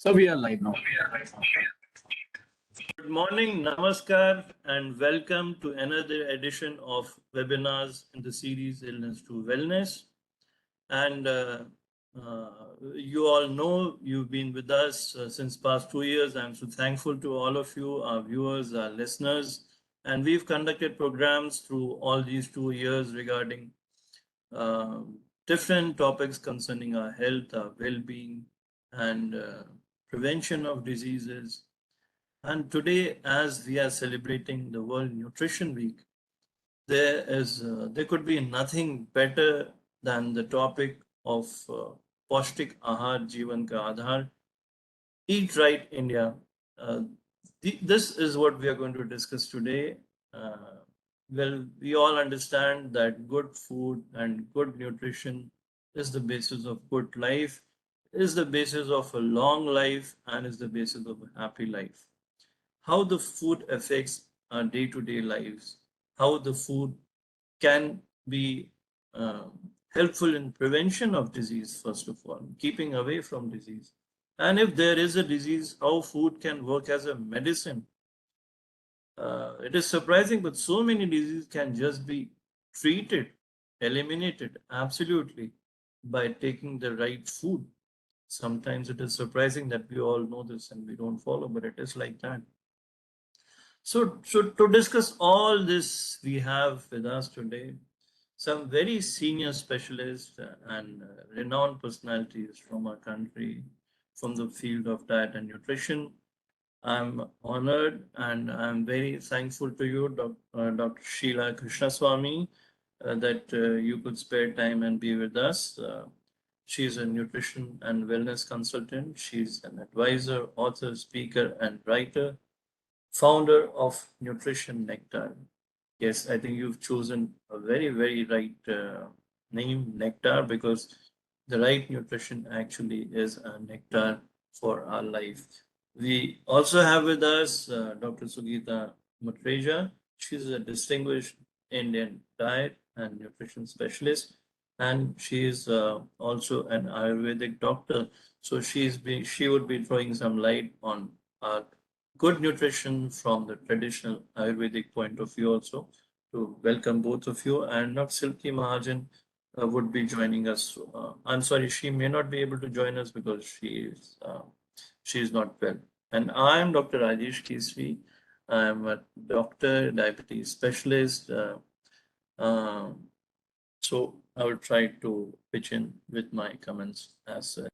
So we are live now. Good morning, namaskar, and welcome to another edition of webinars in the series Illness to Wellness. And you all know you've been with us since past 2 years. I'm so thankful to all of you, our viewers, our listeners, and we've conducted programs through all these 2 years regarding uh, different topics concerning our health, our well-being, and prevention of diseases. And today, as we are celebrating the World Nutrition Week, there could be nothing better than the topic of Paushtik aahar, Jeevan ka adhaar. Eat right, India. Uh, this is what we are going to discuss today. Uh, well, we all understand that good food and good nutrition is the basis of good life, is the basis of a long life, and is the basis of a happy life. How the food affects our day-to-day lives, how the food can be uh, helpful in prevention of disease, first of all, keeping away from disease. And if there is a disease, how food can work as a medicine. It is surprising, but so many diseases can just be treated, eliminated, absolutely, by taking the right food. Sometimes it is surprising that we all know this and we don't follow, but it is like that. So to discuss all this, we have with us today some very senior specialists and renowned personalities from our country, from the field of diet and nutrition. I'm honored and I'm very thankful to you, Dr. Sheila Krishnaswamy, that you could spare time and be with us. She's a nutrition and wellness consultant. She's an advisor, author, speaker, and writer, founder of Nutrition Nectar. Yes, I think you've chosen a very, very right name, Nectar, because the right nutrition actually is a nectar for our life. We also have with us Dr. Sugita Matreja. She's a distinguished Indian diet and nutrition specialist, and she is also an Ayurvedic doctor. So she would be throwing some light on our good nutrition from the traditional Ayurvedic point of view also. To welcome both of you, and not Silky Mahajan would be joining us. I'm sorry, she may not be able to join us because she is not well. And I am Dr. Rajesh Kesri. I am a doctor, diabetes specialist. Um, so I will try to pitch in with my comments as well.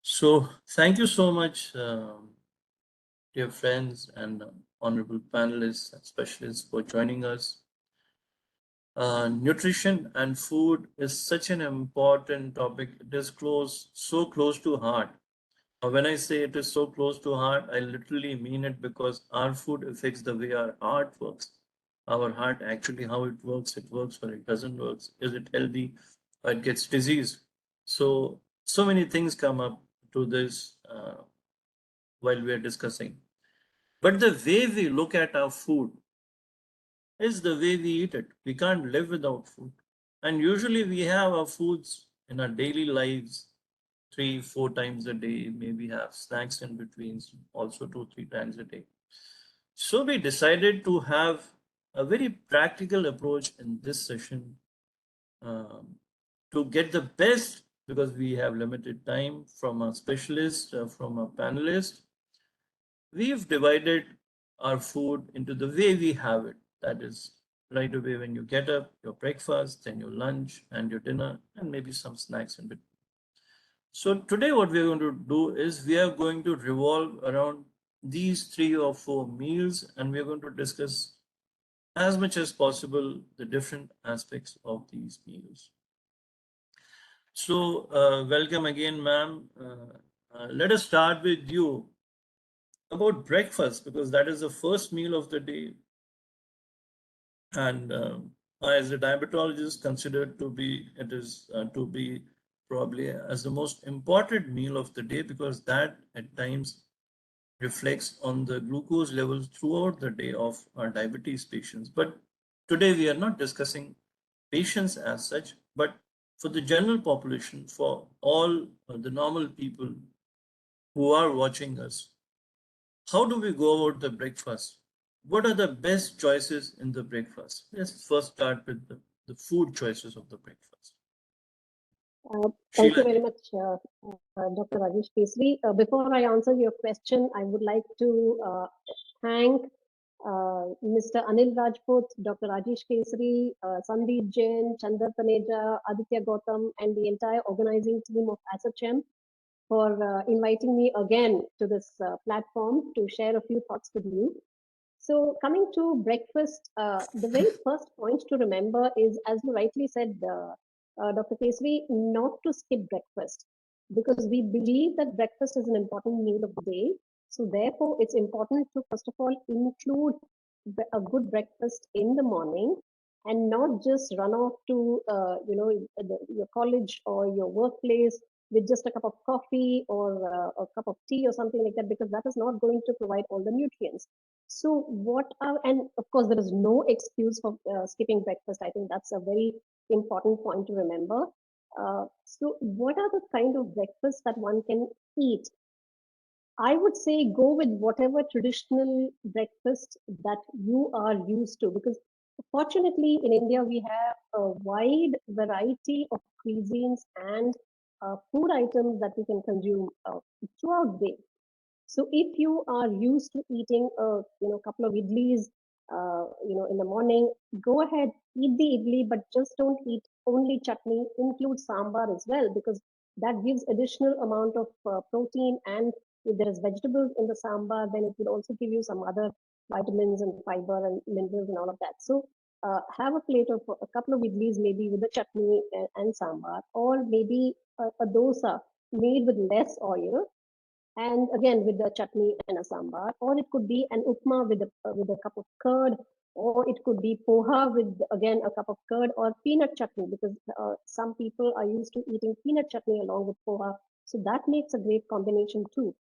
So thank you so much, dear friends and honorable panelists and specialists for joining us. Nutrition and food is such an important topic. It is so close to heart. When I say it is so close to heart, I literally mean it because our food affects the way our heart works. Our heart actually, how it works or it doesn't work. Is it healthy or it gets disease? So many things come up to this while we are discussing. But the way we look at our food is the way we eat it. We can't live without food. And usually we have our foods in our daily lives 3, 4 times a day, maybe have snacks in between, also 2, 3 times a day. So we decided to have a very practical approach in this session um, to get the best because we have limited time from a specialist, from a panelist. We've divided our food into the way we have it. That is, right away when you get up, your breakfast, then your lunch and your dinner, and maybe some snacks in between. So today what we're going to do is we are going to revolve around these 3 or 4 meals, and we're going to discuss as much as possible the different aspects of these meals. So welcome again, ma'am. Let us start with you about breakfast because that is the first meal of the day, and as a diabetologist considered to be it is to be probably as the most important meal of the day because that at times reflects on the glucose levels throughout the day of our diabetes patients. But today we are not discussing patients as such, but for the general population, for all the normal people, who are watching us, how do we go about the breakfast? What are the best choices in the breakfast? Let's first start with the food choices of the breakfast. Thank you Sheila very ji. much, Dr. Rajesh Kesri. Before I answer your question, I would like to thank Mr. Anil Rajput, Dr. Rajesh Kesri, Sandeep Jain, Chandra Taneja, Aditya Gautam, and the entire organizing team of ASSOCHAM for inviting me again to this platform to share a few thoughts with you. So, coming to breakfast, the very first point to remember is, as you rightly said, Dr. Kesri, not to skip breakfast because we believe that breakfast is an important meal of the day. So, therefore, it's important to first of all include a good breakfast in the morning and not just run off to your college or your workplace with just a cup of coffee or a cup of tea or something like that, because that is not going to provide all the nutrients. So what are, and of course, there is no excuse for skipping breakfast. I think that's a very important point to remember. So what are the kind of breakfasts that one can eat? I would say go with whatever traditional breakfast that you are used to, because fortunately in India we have a wide variety of cuisines and food items that we can consume throughout the day. So if you are used to eating a couple of idlis, in the morning, go ahead, eat the idli, but just don't eat only chutney. Include sambar as well, because that gives additional amount of protein, and if there is vegetables in the sambar, then it will also give you some other vitamins and fiber and minerals and all of that. So have a plate of a couple of idlis, maybe with the chutney and sambar, or maybe a dosa made with less oil and again with the chutney and a sambar, or it could be an upma with a cup of curd, or it could be poha with again a cup of curd or peanut chutney, because some people are used to eating peanut chutney along with poha, so that makes a great combination too.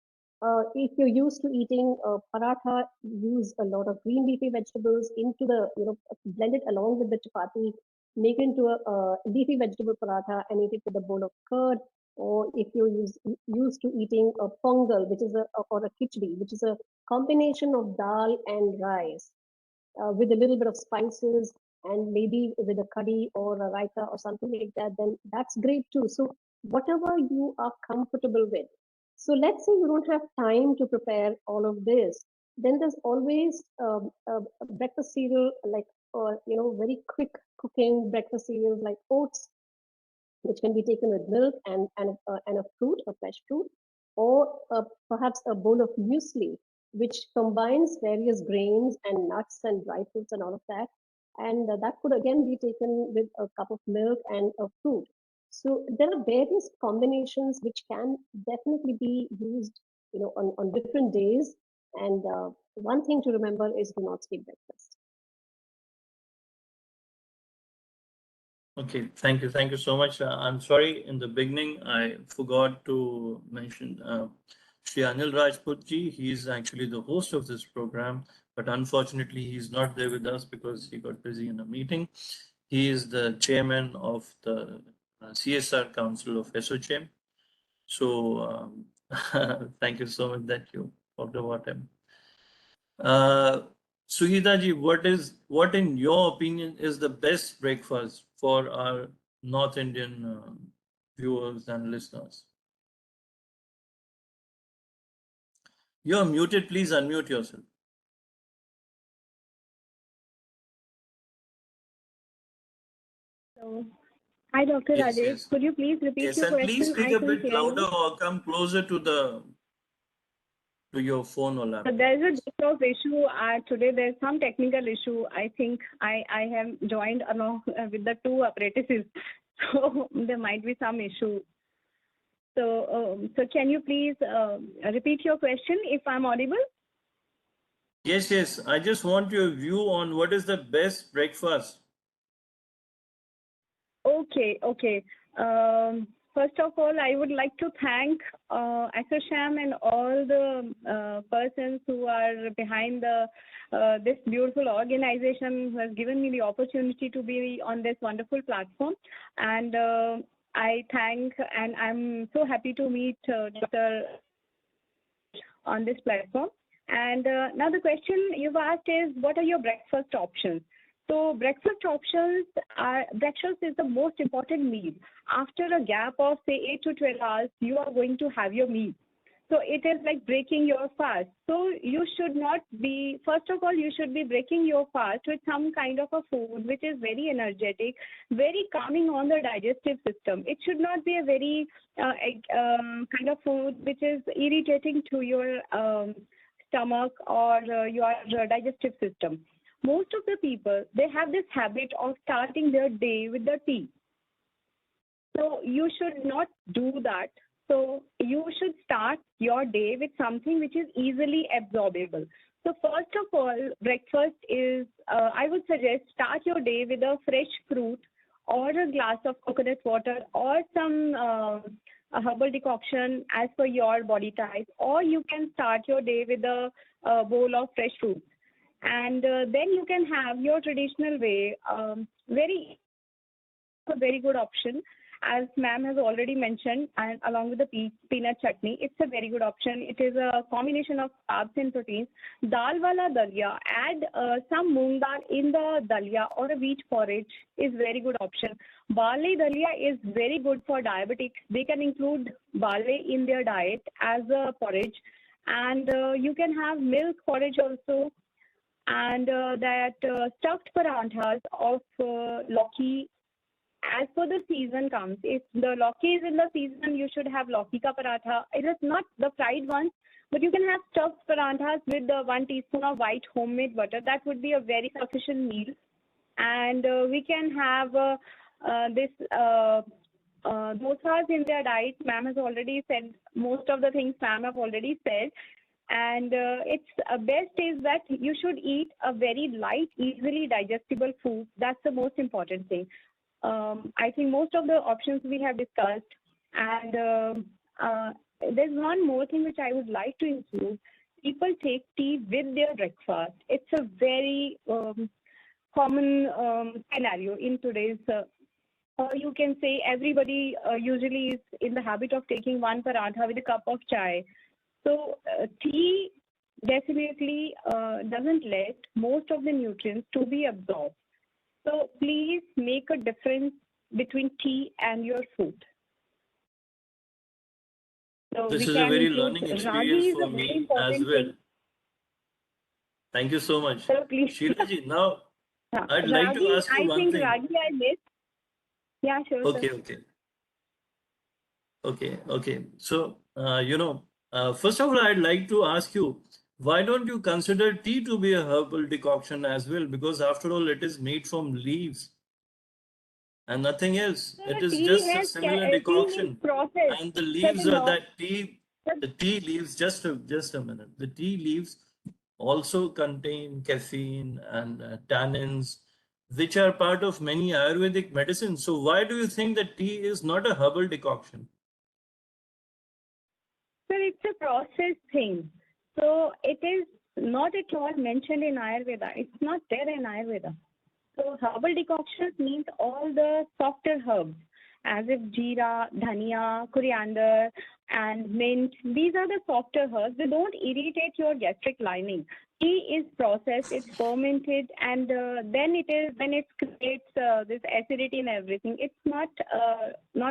If you're used to eating paratha, use a lot of green leafy vegetables into the blend it along with the chapati, make it into a leafy vegetable paratha and eat it with a bowl of curd. Or if you're used to eating a pongal, which is or a khichdi, which is a combination of dal and rice with a little bit of spices and maybe with a curry or a raita or something like that, then that's great too. So whatever you are comfortable with. So let's say you don't have time to prepare all of this, then there's always a breakfast cereal like very quick cooking breakfast cereals like oats, which can be taken with milk and a fruit, a fresh fruit, or perhaps a bowl of muesli, which combines various grains and nuts and dry fruits and all of that. And that could again be taken with a cup of milk and a fruit. So there are various combinations which can definitely be used, on different days. And one thing to remember is do not skip breakfast. Okay, thank you. Thank you so much. I'm sorry, in the beginning, I forgot to mention Shri Anil Rajput ji. He's actually the host of this program, but unfortunately, he's not there with us because he got busy in a meeting. He is the chairman of the CSR Council of ASSOCHAM. So, thank you so much that you talked about him. Suhita ji, what in your opinion is the best breakfast for our North Indian viewers and listeners? You're muted. Please unmute yourself. So, hi, Dr. Yes, Rajesh. yes, Could you please repeat yes, your and please question? speak I a couldn't bit hear louder you. or come closer to your phone or laptop. There is a bit of issue today. There's some technical issue. I think I have joined along with the two apprentices, so there might be some issue. So can you please repeat your question if I'm audible? Yes, yes. I just want your view on what is the best breakfast. Okay, okay. First of all, I would like to thank ASSOCHAM and all the persons who are behind this beautiful organization who has given me the opportunity to be on this wonderful platform. And I thank, and I'm so happy to meet Dr. on this platform. And now the question you've asked is, what are your breakfast options? So breakfast is the most important meal. After a gap of say 8 to 12 hours, you are going to have your meal. So it is like breaking your fast. So you should not be, first of all, you should be breaking your fast with some kind of a food which is very energetic, very calming on the digestive system. It should not be a very kind of food which is irritating to your stomach or your digestive system. Most of the people, they have this habit of starting their day with the tea. So you should not do that. So you should start your day with something which is easily absorbable. So first of all, breakfast is, I would suggest start your day with a fresh fruit or a glass of coconut water or some a herbal decoction as per your body type, or you can start your day with a bowl of fresh fruit. And then you can have your traditional way, a very good option, as ma'am has already mentioned, and along with the peanut chutney, it's a very good option. It is a combination of carbs and proteins. Dal wala dalia, add some moong dal in the dalia or a wheat porridge is very good option. Barley dalia is very good for diabetics. They can include barley in their diet as a porridge, and you can have milk porridge also. And stuffed paranthas of Loki, as per the season comes. If the Loki is in the season, you should have Loki ka paratha. It is not the fried ones, but you can have stuffed paranthas with 1 teaspoon of white homemade butter. That would be a very sufficient meal. And we can have dosas in their diet. Ma'am has already said most of the things ma'am have already said. And it's best is that you should eat a very light, easily digestible food. That's the most important thing. I think most of the options we have discussed. And there's one more thing which I would like to include. People take tea with their breakfast. It's a very common scenario in today's, or you can say everybody usually is in the habit of taking one parantha with a cup of chai. So tea definitely doesn't let most of the nutrients to be absorbed. So please make a difference between tea and your food. So this is a very learning experience for me as well. Thank you so much. So please. Sheila ji, now I'd like to ask you one thing. Ragi I missed. Yeah, sure. Okay, sir. Okay. So, first of all, I'd like to ask you, why don't you consider tea to be a herbal decoction as well? Because after all, it is made from leaves and nothing else. It is just a similar decoction. And the leaves are that tea, the tea leaves, just a minute. The tea leaves also contain caffeine and tannins, which are part of many Ayurvedic medicines. So why do you think that tea is not a herbal decoction? Sir, it's a process thing. So it is not at all mentioned in Ayurveda. It's not there in Ayurveda. So herbal decoctions means all the softer herbs, as if jeera, dhania, coriander, and mint. These are the softer herbs. They don't irritate your gastric lining. Tea is processed, it's fermented, and then it creates this acidity and everything. It's not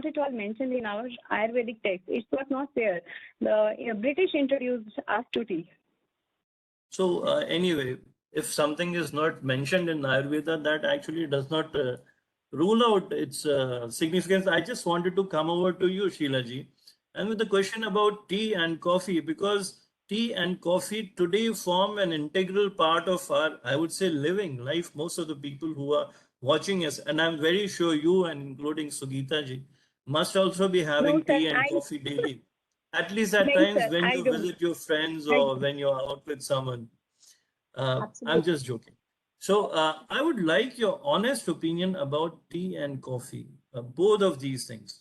at all mentioned in our Ayurvedic text. It was not there. The British introduced us to tea. So anyway, if something is not mentioned in Ayurveda, that actually does not rule out its significance. I just wanted to come over to you, Sheila ji, and with the question about tea and coffee, because tea and coffee today form an integral part of our, I would say, living life. Most of the people who are watching us, and I'm very sure you, and including Sugita ji, must also be having tea and coffee daily. At least at times when you visit your friends or when you're out with someone. I'm just joking. So I would like your honest opinion about tea and coffee, both of these things.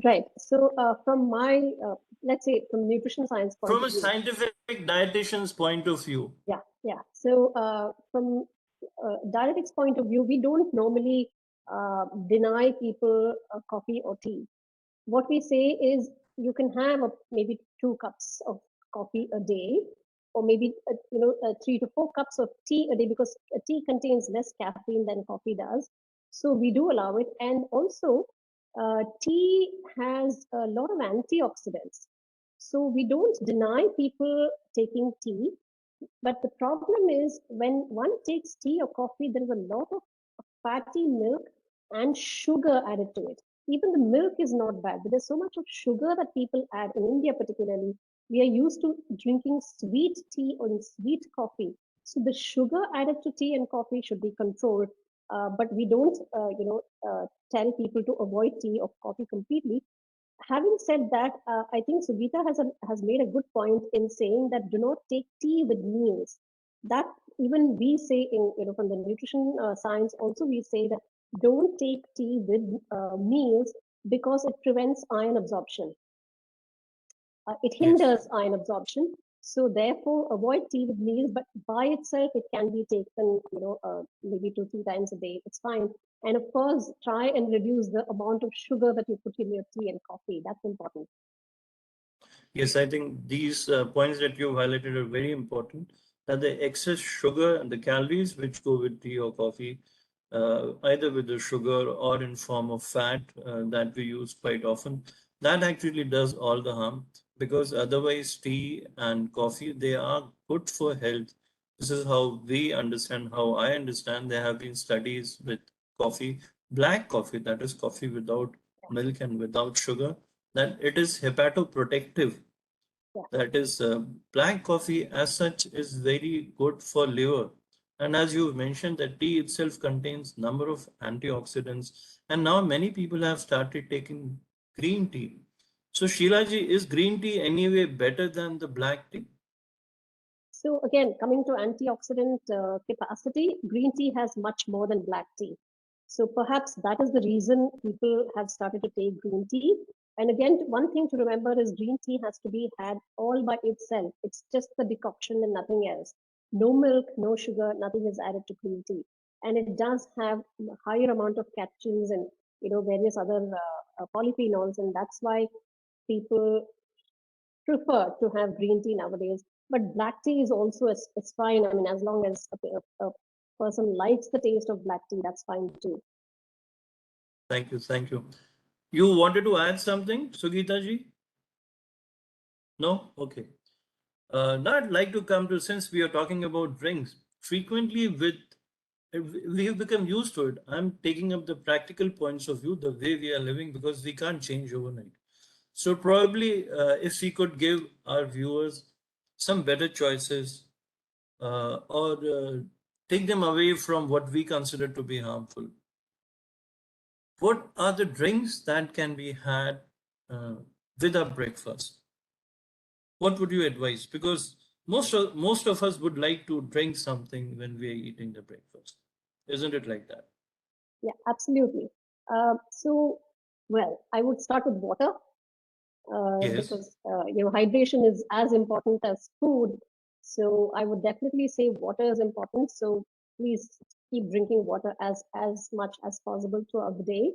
Right. So from my, let's say from nutrition science point from of view. From a scientific dietitian's point of view. Yeah. So from dietetics point of view, we don't normally deny people coffee or tea. What we say is you can have maybe 2 cups of coffee a day, or maybe 3 to 4 cups of tea a day, because tea contains less caffeine than coffee does. So we do allow it. And also, tea has a lot of antioxidants. So we don't deny people taking tea, but the problem is when one takes tea or coffee, there is a lot of fatty milk and sugar added to it. Even the milk is not bad, but there's so much of sugar that people add in India, particularly. We are used to drinking sweet tea or sweet coffee. So the sugar added to tea and coffee should be controlled. But we don't, tell people to avoid tea or coffee completely. Having said that, I think Sugita has made a good point in saying that do not take tea with meals. That even we say in from the nutrition science also we say that don't take tea with meals because it prevents iron absorption. It Yes. hinders iron absorption. So therefore, avoid tea with meals. But by itself, it can be taken, maybe 2-3 times a day. It's fine. And of course, try and reduce the amount of sugar that you put in your tea and coffee. That's important. Yes, I think these points that you highlighted are very important. That the excess sugar and the calories which go with tea or coffee, either with the sugar or in form of fat that we use quite often, that actually does all the harm, because otherwise tea and coffee, they are good for health. This is how we understand, how I understand. There have been studies with coffee, black coffee, that is coffee without milk and without sugar, that it is hepatoprotective. Yeah. That is, black coffee as such is very good for liver. And as you mentioned, that tea itself contains number of antioxidants. And now many people have started taking green tea. So Sheilaji, is green tea anyway better than the black tea? So again, coming to antioxidant capacity, green tea has much more than black tea. So perhaps that is the reason people have started to take green tea. And again, one thing to remember is green tea has to be had all by itself. It's just the decoction and nothing else. No milk, no sugar, nothing is added to green tea. And it does have a higher amount of catechins and various other polyphenols, and that's why people prefer to have green tea nowadays. But black tea is also is fine. I mean, as long as a person likes the taste of black tea, that's fine too. Thank you, thank you. You wanted to add something, Sugita ji? No? Okay. Now I'd like to come to, since we are talking about drinks, frequently we have become used to it. I'm taking up the practical points of view, the way we are living, because we can't change overnight. So probably if we could give our viewers some better choices, or take them away from what we consider to be harmful. What are the drinks that can be had uh, with our breakfast? What would you advise? Because most of us would like to drink something when we are eating the breakfast. Isn't it like that? Yeah, absolutely. So, well, I would start with water Yes. because hydration is as important as food. So I would definitely say water is important. So please keep drinking water as much as possible throughout the day.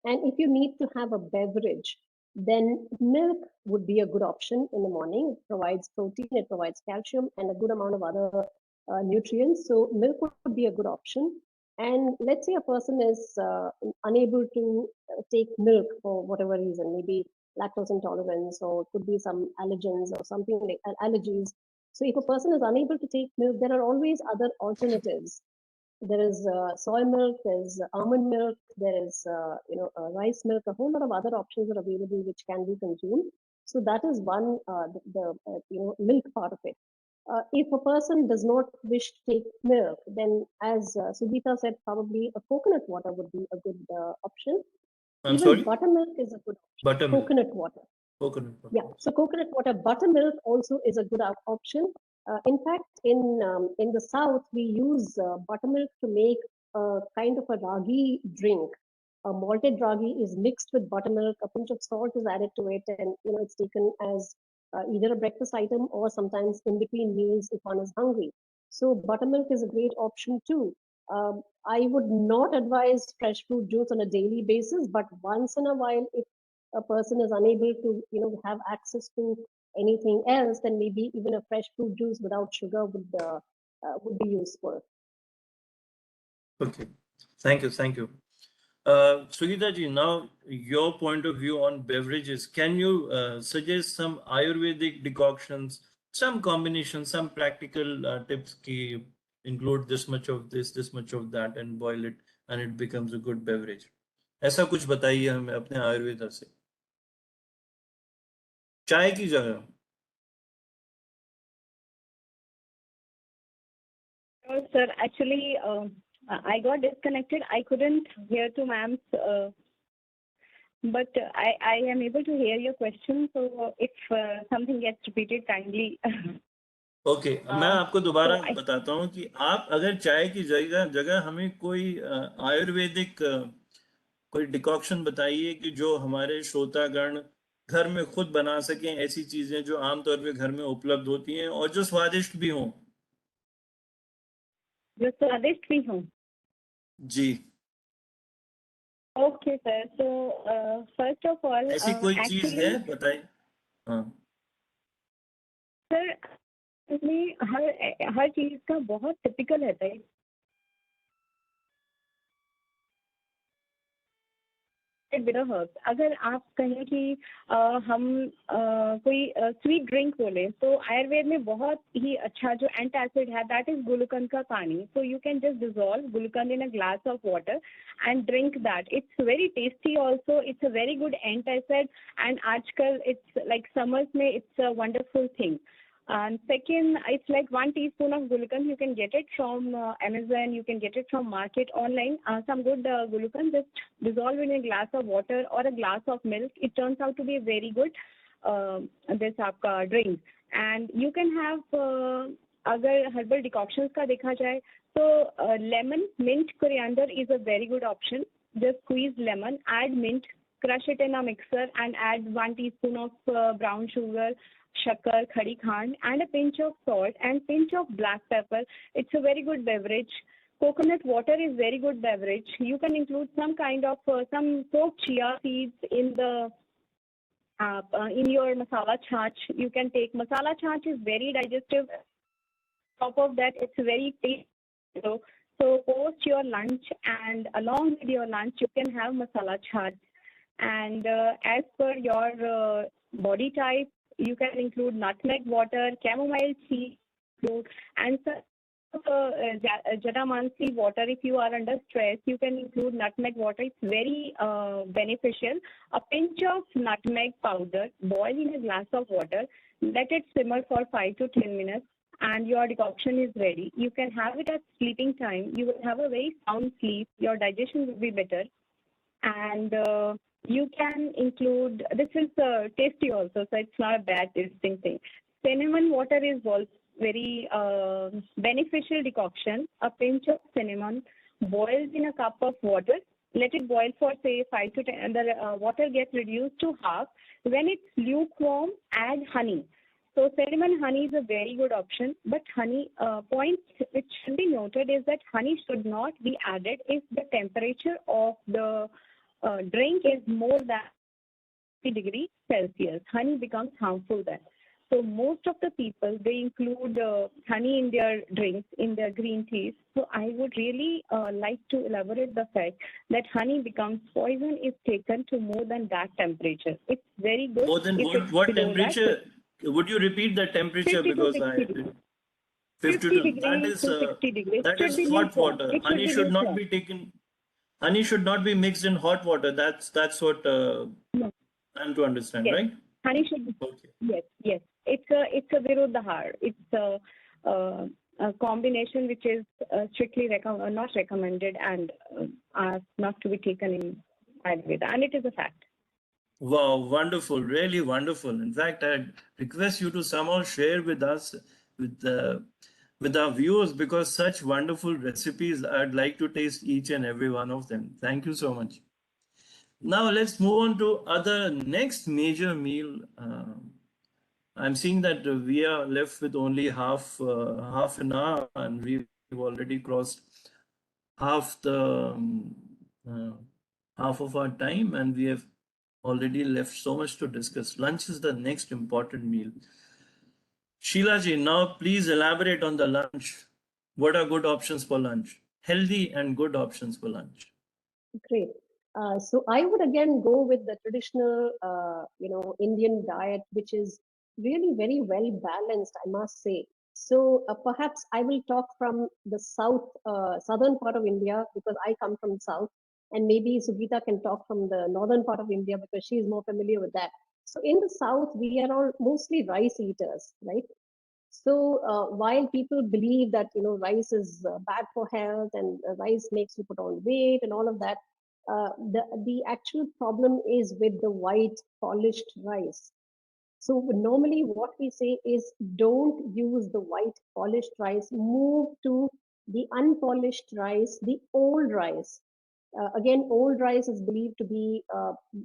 And if you need to have a beverage, then milk would be a good option in the morning. It provides protein, it provides calcium, and a good amount of other nutrients. So milk would be a good option. And let's say a person is unable to take milk for whatever reason, maybe lactose intolerance, or it could be some allergens or something like allergies. So if a person is unable to take milk, there are always other alternatives. There is soy milk, there's almond milk, there is rice milk. A whole lot of other options are available which can be consumed. So that is one milk part of it. If a person does not wish to take milk, then as Sugita said, probably a coconut water would be a good option. I'm Even sorry? buttermilk is a good option. Buttermilk. Coconut water. Coconut water. Yeah, so coconut water, buttermilk also is a good option. In fact, in the south, we use buttermilk to make a kind of a ragi drink. A malted ragi is mixed with buttermilk. A pinch of salt is added to it, and it's taken as either a breakfast item or sometimes in between meals if one is hungry. So buttermilk is a great option too. I would not advise fresh fruit juice on a daily basis, but once in a while, if a person is unable to have access to anything else, then maybe even a fresh fruit juice without sugar would be useful. Okay, thank you, thank you. Sugita ji, now your point of view on beverages. Can you suggest some Ayurvedic decoctions, some combinations, some practical tips ki include this much of this much of that, and boil it, and it becomes a good beverage. ऐसा कुछ बताइए हमें अपने आयुर्वेद से चाय की जगह. Oh, sir, actually, I got disconnected. I couldn't hear to ma'am's, but I am able to hear your question. So if something gets repeated, kindly. Okay मैं आपको दोबारा बताता हूँ कि आप अगर चाय की जगह हमें कोई आयुर्वेदिक कोई डिकॉक्शन बताइए कि जो हमारे श्रोतागण घर में खुद बना सकें, ऐसी चीजें जो आमतौर पे घर में उपलब्ध होती हैं और जो स्वादिष्ट भी हों. जो स्वादिष्ट भी हों. जी. ओके सर, तो फर्स्ट ऑफ ऑल ऐसी कोई चीज है बताइए. हाँ सर, इसमें हर चीज का बहुत टिपिकल रहता है. बिटर हर्ब्स, अगर आप कहें कि हम कोई स्वीट ड्रिंक बोले तो आयुर्वेद में बहुत ही अच्छा जो एंटासिड है दैट इज गुलकंद का पानी. So you can just dissolve gulkand in a glass of water and drink that. It's very tasty also. It's a very good antacid and आजकल इट्स लाइक समर्स में it's a wonderful thing. And second, it's like 1 teaspoon of gulukand. You can get it from Amazon. You can get it from market online. Some good gulukand, just dissolve in a glass of water or a glass of milk. It turns out to be a very good this आपका drink. And you can have अगर herbal decoctions का देखा जाए तो lemon, mint, coriander is a very good option. Just squeeze lemon, add mint, crush it in a mixer, and add 1 teaspoon of brown sugar, shakar, khadi khand, and a pinch of salt and pinch of black pepper. It's a very good beverage. Coconut water is very good beverage. You can include some kind of some soaked chia seeds in the in your masala chach. You can take masala chach is very digestive. Top of that, it's very tasty. So post your lunch, and along with your lunch, you can have masala chach. And as per your body type, you can include nutmeg water, chamomile tea, and jatamansi water. If you are under stress, you can include nutmeg water. It's very beneficial. A pinch of nutmeg powder, boil in a glass of water, let it simmer for 5 to 10 minutes, and your decoction is ready. You can have it at sleeping time. You will have a very sound sleep. Your digestion will be better. And you can include, this is tasty also, so it's not a bad tasting thing. Cinnamon water is also very beneficial decoction. A pinch of cinnamon boiled in a cup of water. Let it boil for say 5 to 10, the water gets reduced to half. When it's lukewarm, add honey. So cinnamon honey is a very good option, but honey, point which should be noted is that honey should not be added if the temperature of the drink is more than 50 degrees Celsius. Honey becomes harmful then. So most of the people, they include honey in their drinks, in their green teas. So I would really like to elaborate the fact that honey becomes poison if taken to more than that temperature. It's very good. More than what temperature? Would you repeat the temperature? Because 50 to degrees that is to 60 degrees. That is hot water. Honey should not be taken. Honey should not be mixed in hot water. That's what no. I'm to understand, Yes. right? Honey should be. Okay. Yes. It's a adhaar. It's a combination which is strictly not recommended and not to be taken in Ayurveda, and it is a fact. Wow, wonderful, really wonderful. In fact, I request you to somehow share with us, with our viewers, because such wonderful recipes, I'd like to taste each and every one of them. Thank you so much. Now let's move on to other next major meal. I'm seeing that we are left with only half an hour, and we've already crossed half the half of our time, and we have already left so much to discuss. Lunch is the next important meal. Sheila ji, now please elaborate on the lunch. What are good options for lunch? Healthy and good options for lunch. Great. So I would again go with the traditional, Indian diet, which is really very well balanced, I must say. So perhaps I will talk from the southern part of India because I come from south, and maybe Sugita can talk from the northern part of India because she is more familiar with that. So in the south, we are all mostly rice eaters, right? So while people believe that rice is bad for health and rice makes you put on weight and all of that, the actual problem is with the white polished rice. So normally what we say is don't use the white polished rice, move to the unpolished rice, the old rice. Again, old rice is believed to be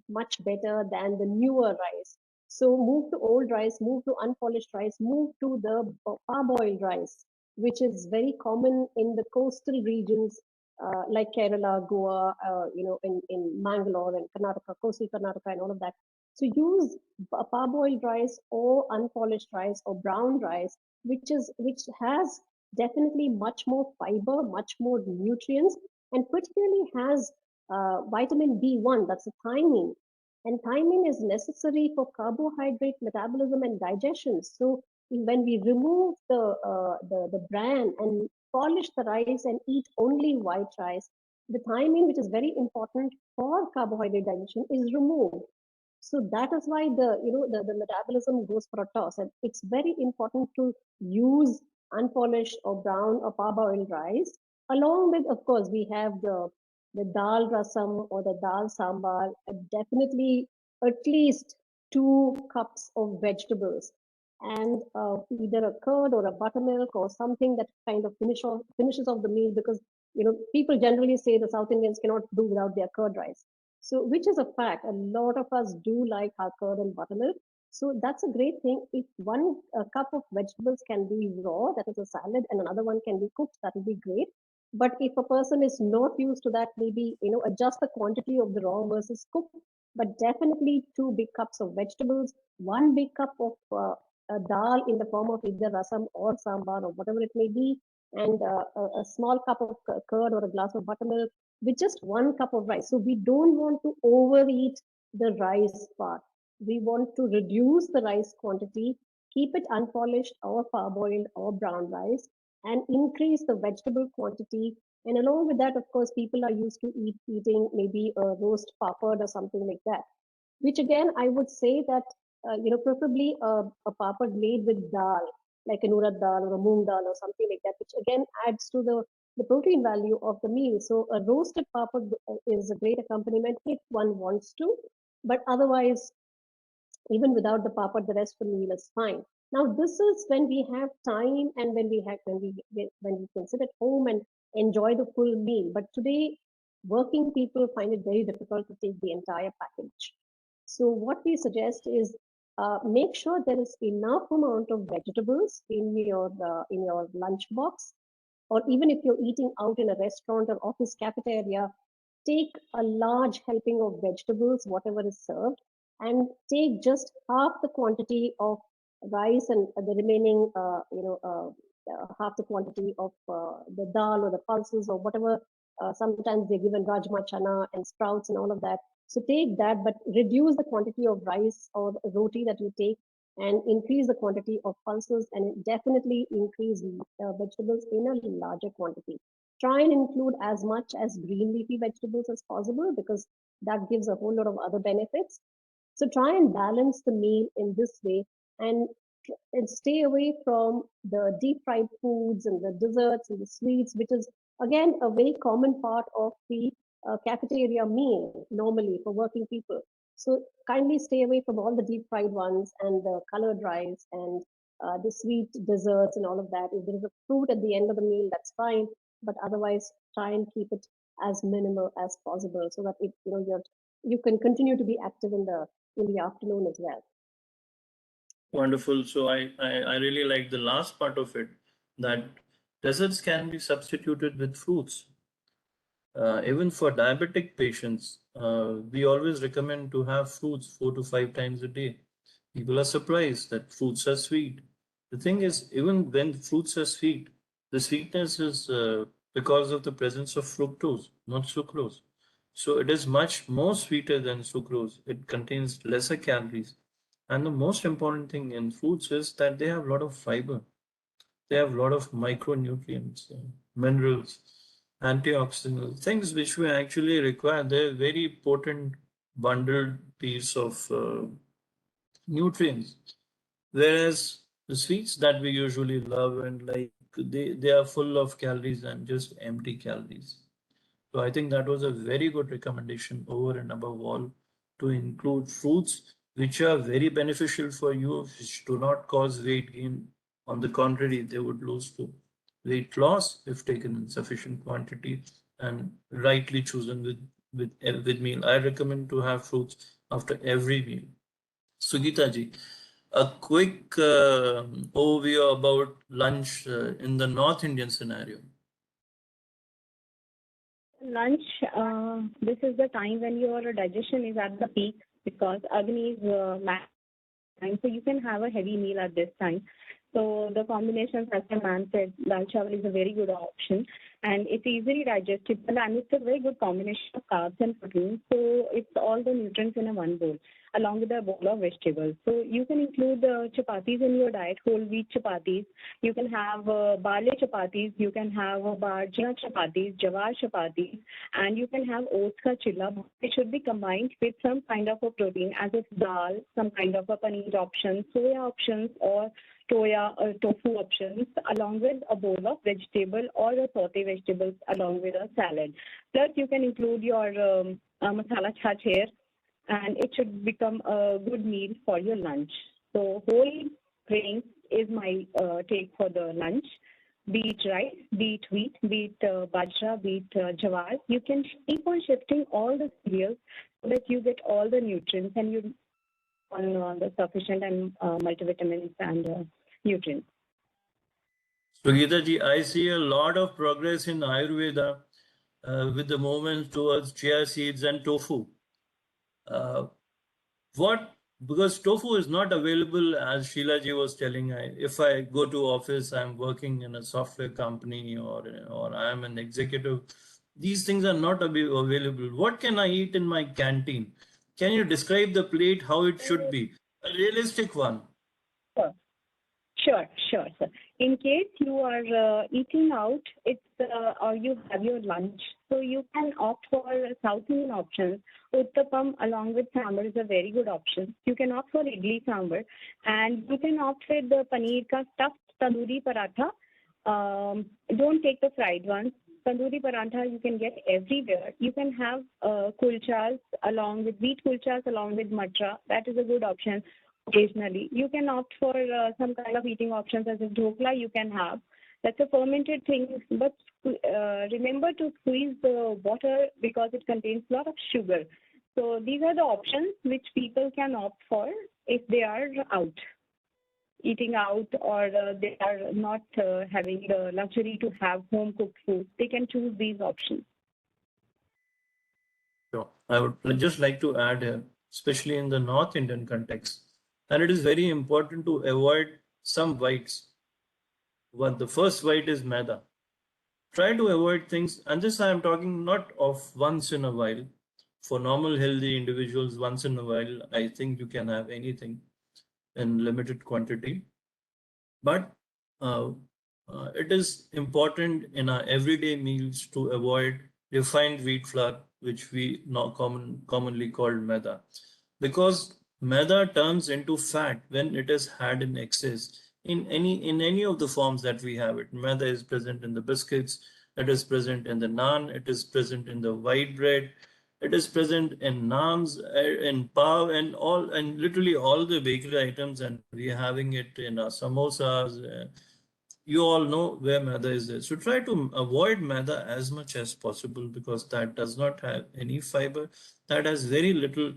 much better than the newer rice. So move to old rice, move to unpolished rice, move to the parboiled rice, which is very common in the coastal regions like Kerala, Goa, in Mangalore and Karnataka, coastal Karnataka and all of that. So use parboiled rice or unpolished rice or brown rice, which has definitely much more fiber, much more nutrients, and particularly has vitamin B1, that's a thiamine. And thiamine is necessary for carbohydrate metabolism and digestion. So when we remove the bran and polish the rice and eat only white rice, the thiamine, which is very important for carbohydrate digestion, is removed. So that is why the metabolism goes for a toss. And it's very important to use unpolished or brown or parboiled rice. Along with, of course, we have the dal rasam or the dal sambar, definitely at least 2 cups of vegetables and either a curd or a buttermilk or something that kind of finishes off the meal, because people generally say the South Indians cannot do without their curd rice. So, which is a fact. A lot of us do like our curd and buttermilk. So that's a great thing. If one cup of vegetables can be raw, that is a salad, and another one can be cooked, that would be great. But if a person is not used to that, maybe adjust the quantity of the raw versus cooked. But definitely 2 big cups of vegetables, 1 big cup of dal in the form of either rasam or sambar or whatever it may be, and a small cup of curd or a glass of buttermilk with just 1 cup of rice. So we don't want to overeat the rice part. We want to reduce the rice quantity, keep it unpolished or parboiled or brown rice, and increase the vegetable quantity. And along with that, of course, people are used to eating maybe a roast papad or something like that, which again, I would say that, preferably a papad made with dal, like a urad dal or a moong dal or something like that, which again adds to the protein value of the meal. So a roasted papad is a great accompaniment if one wants to, but otherwise, even without the papad, the rest of the meal is fine. Now, this is when we have time and when we can sit at home and enjoy the full meal. But today, working people find it very difficult to take the entire package. So what we suggest is make sure there is enough amount of vegetables in your lunch box, or even if you're eating out in a restaurant or office cafeteria, take a large helping of vegetables, whatever is served, and take just half the quantity of rice and the remaining, half the quantity of the dal or the pulses or whatever. Sometimes they're given rajma chana and sprouts and all of that. So take that, but reduce the quantity of rice or roti that you take and increase the quantity of pulses, and definitely increase vegetables in a larger quantity. Try and include as much as green leafy vegetables as possible, because that gives a whole lot of other benefits. So try and balance the meal in this way, and stay away from the deep fried foods and the desserts and the sweets, which is again a very common part of the cafeteria meal normally for working people. So kindly stay away from all the deep fried ones and the colored rice and the sweet desserts and all of that. If there is a fruit at the end of the meal, that's fine, but otherwise try and keep it as minimal as possible, so that you can continue to be active in the afternoon as well. Wonderful. So I really like the last part of it, that desserts can be substituted with fruits. Even for diabetic patients, we always recommend to have fruits 4 to 5 times a day. People are surprised that fruits are sweet. The thing is, even when fruits are sweet, the sweetness is because of the presence of fructose, not sucrose. So it is much more sweeter than sucrose. It contains lesser calories. And the most important thing in fruits is that they have a lot of fiber. They have a lot of micronutrients, minerals, antioxidants, things which we actually require. They're very potent bundled piece of nutrients. Whereas the sweets that we usually love and like, they are full of calories and just empty calories. So I think that was a very good recommendation over and above all to include fruits which are very beneficial for you, which do not cause weight gain. On the contrary, they would lose to weight loss if taken in sufficient quantity and rightly chosen with meal. I recommend to have fruits after every meal. Sugita ji, a quick overview about lunch in the North Indian scenario. Lunch, this is the time when your digestion is at the peak because Agni is max time, so you can have a heavy meal at this time. So the combination, as the man said, dal chawal is a very good option and it's easily digestible and it's a very good combination of carbs and proteins. So it's all the nutrients in a one bowl along with a bowl of vegetables. So you can include chapatis in your diet, whole wheat chapatis. You can have barley chapatis, you can have bajra chapatis, jawar chapatis, and you can have oats ka chilla. It should be combined with some kind of a protein as it's dal, some kind of a paneer option, soya options, or soya or tofu options, along with a bowl of vegetable or a saute vegetables along with a salad. Plus, you can include your masala chach here, and it should become a good meal for your lunch. So whole grains is my take for the lunch. Be it rice, be it wheat, be it bajra, be it jawar. You can keep on shifting all the cereals so that you get all the nutrients and you on the sufficient and multivitamins and nutrients. Sugita ji, I see a lot of progress in Ayurveda with the movement towards chia seeds and tofu. Because tofu is not available, as Sheila ji was telling, if I go to office, I'm working in a software company or I'm an executive, these things are not available. What can I eat in my canteen? Can you describe the plate, how it should be? A realistic one. Sure, sir. In case you are eating out, or you have your lunch, so you can opt for South Indian options. Uttapam along with sambar is a very good option. You can opt for idli sambar, and you can opt for the paneer ka stuffed tandoori paratha. Don't take the fried ones. Tandoori paratha you can get everywhere. You can have kulchas along with wheat kulchas along with matra. That is a good option. Occasionally, you can opt for some kind of eating options as a dhokla you can have. That's a fermented thing, but remember to squeeze the water because it contains a lot of sugar. So these are the options which people can opt for if they are out, eating out, or they are not having the luxury to have home cooked food. They can choose these options. Sure. I would just like to add here, especially in the North Indian context, and it is very important to avoid some whites. One, the first white is maida. Try to avoid things, and this I am talking not of once in a while. For normal healthy individuals, once in a while, I think you can have anything in limited quantity. But it is important in our everyday meals to avoid refined wheat flour, which we now commonly call maida, because maida turns into fat when it is had in excess in any of the forms that we have it. Maida is present in the biscuits, it is present in the naan, it is present in the white bread, it is present in naans, in pav, and literally all the bakery items, and we are having it in our samosas. You all know where maida is there. So try to avoid maida as much as possible because that does not have any fiber. That has very little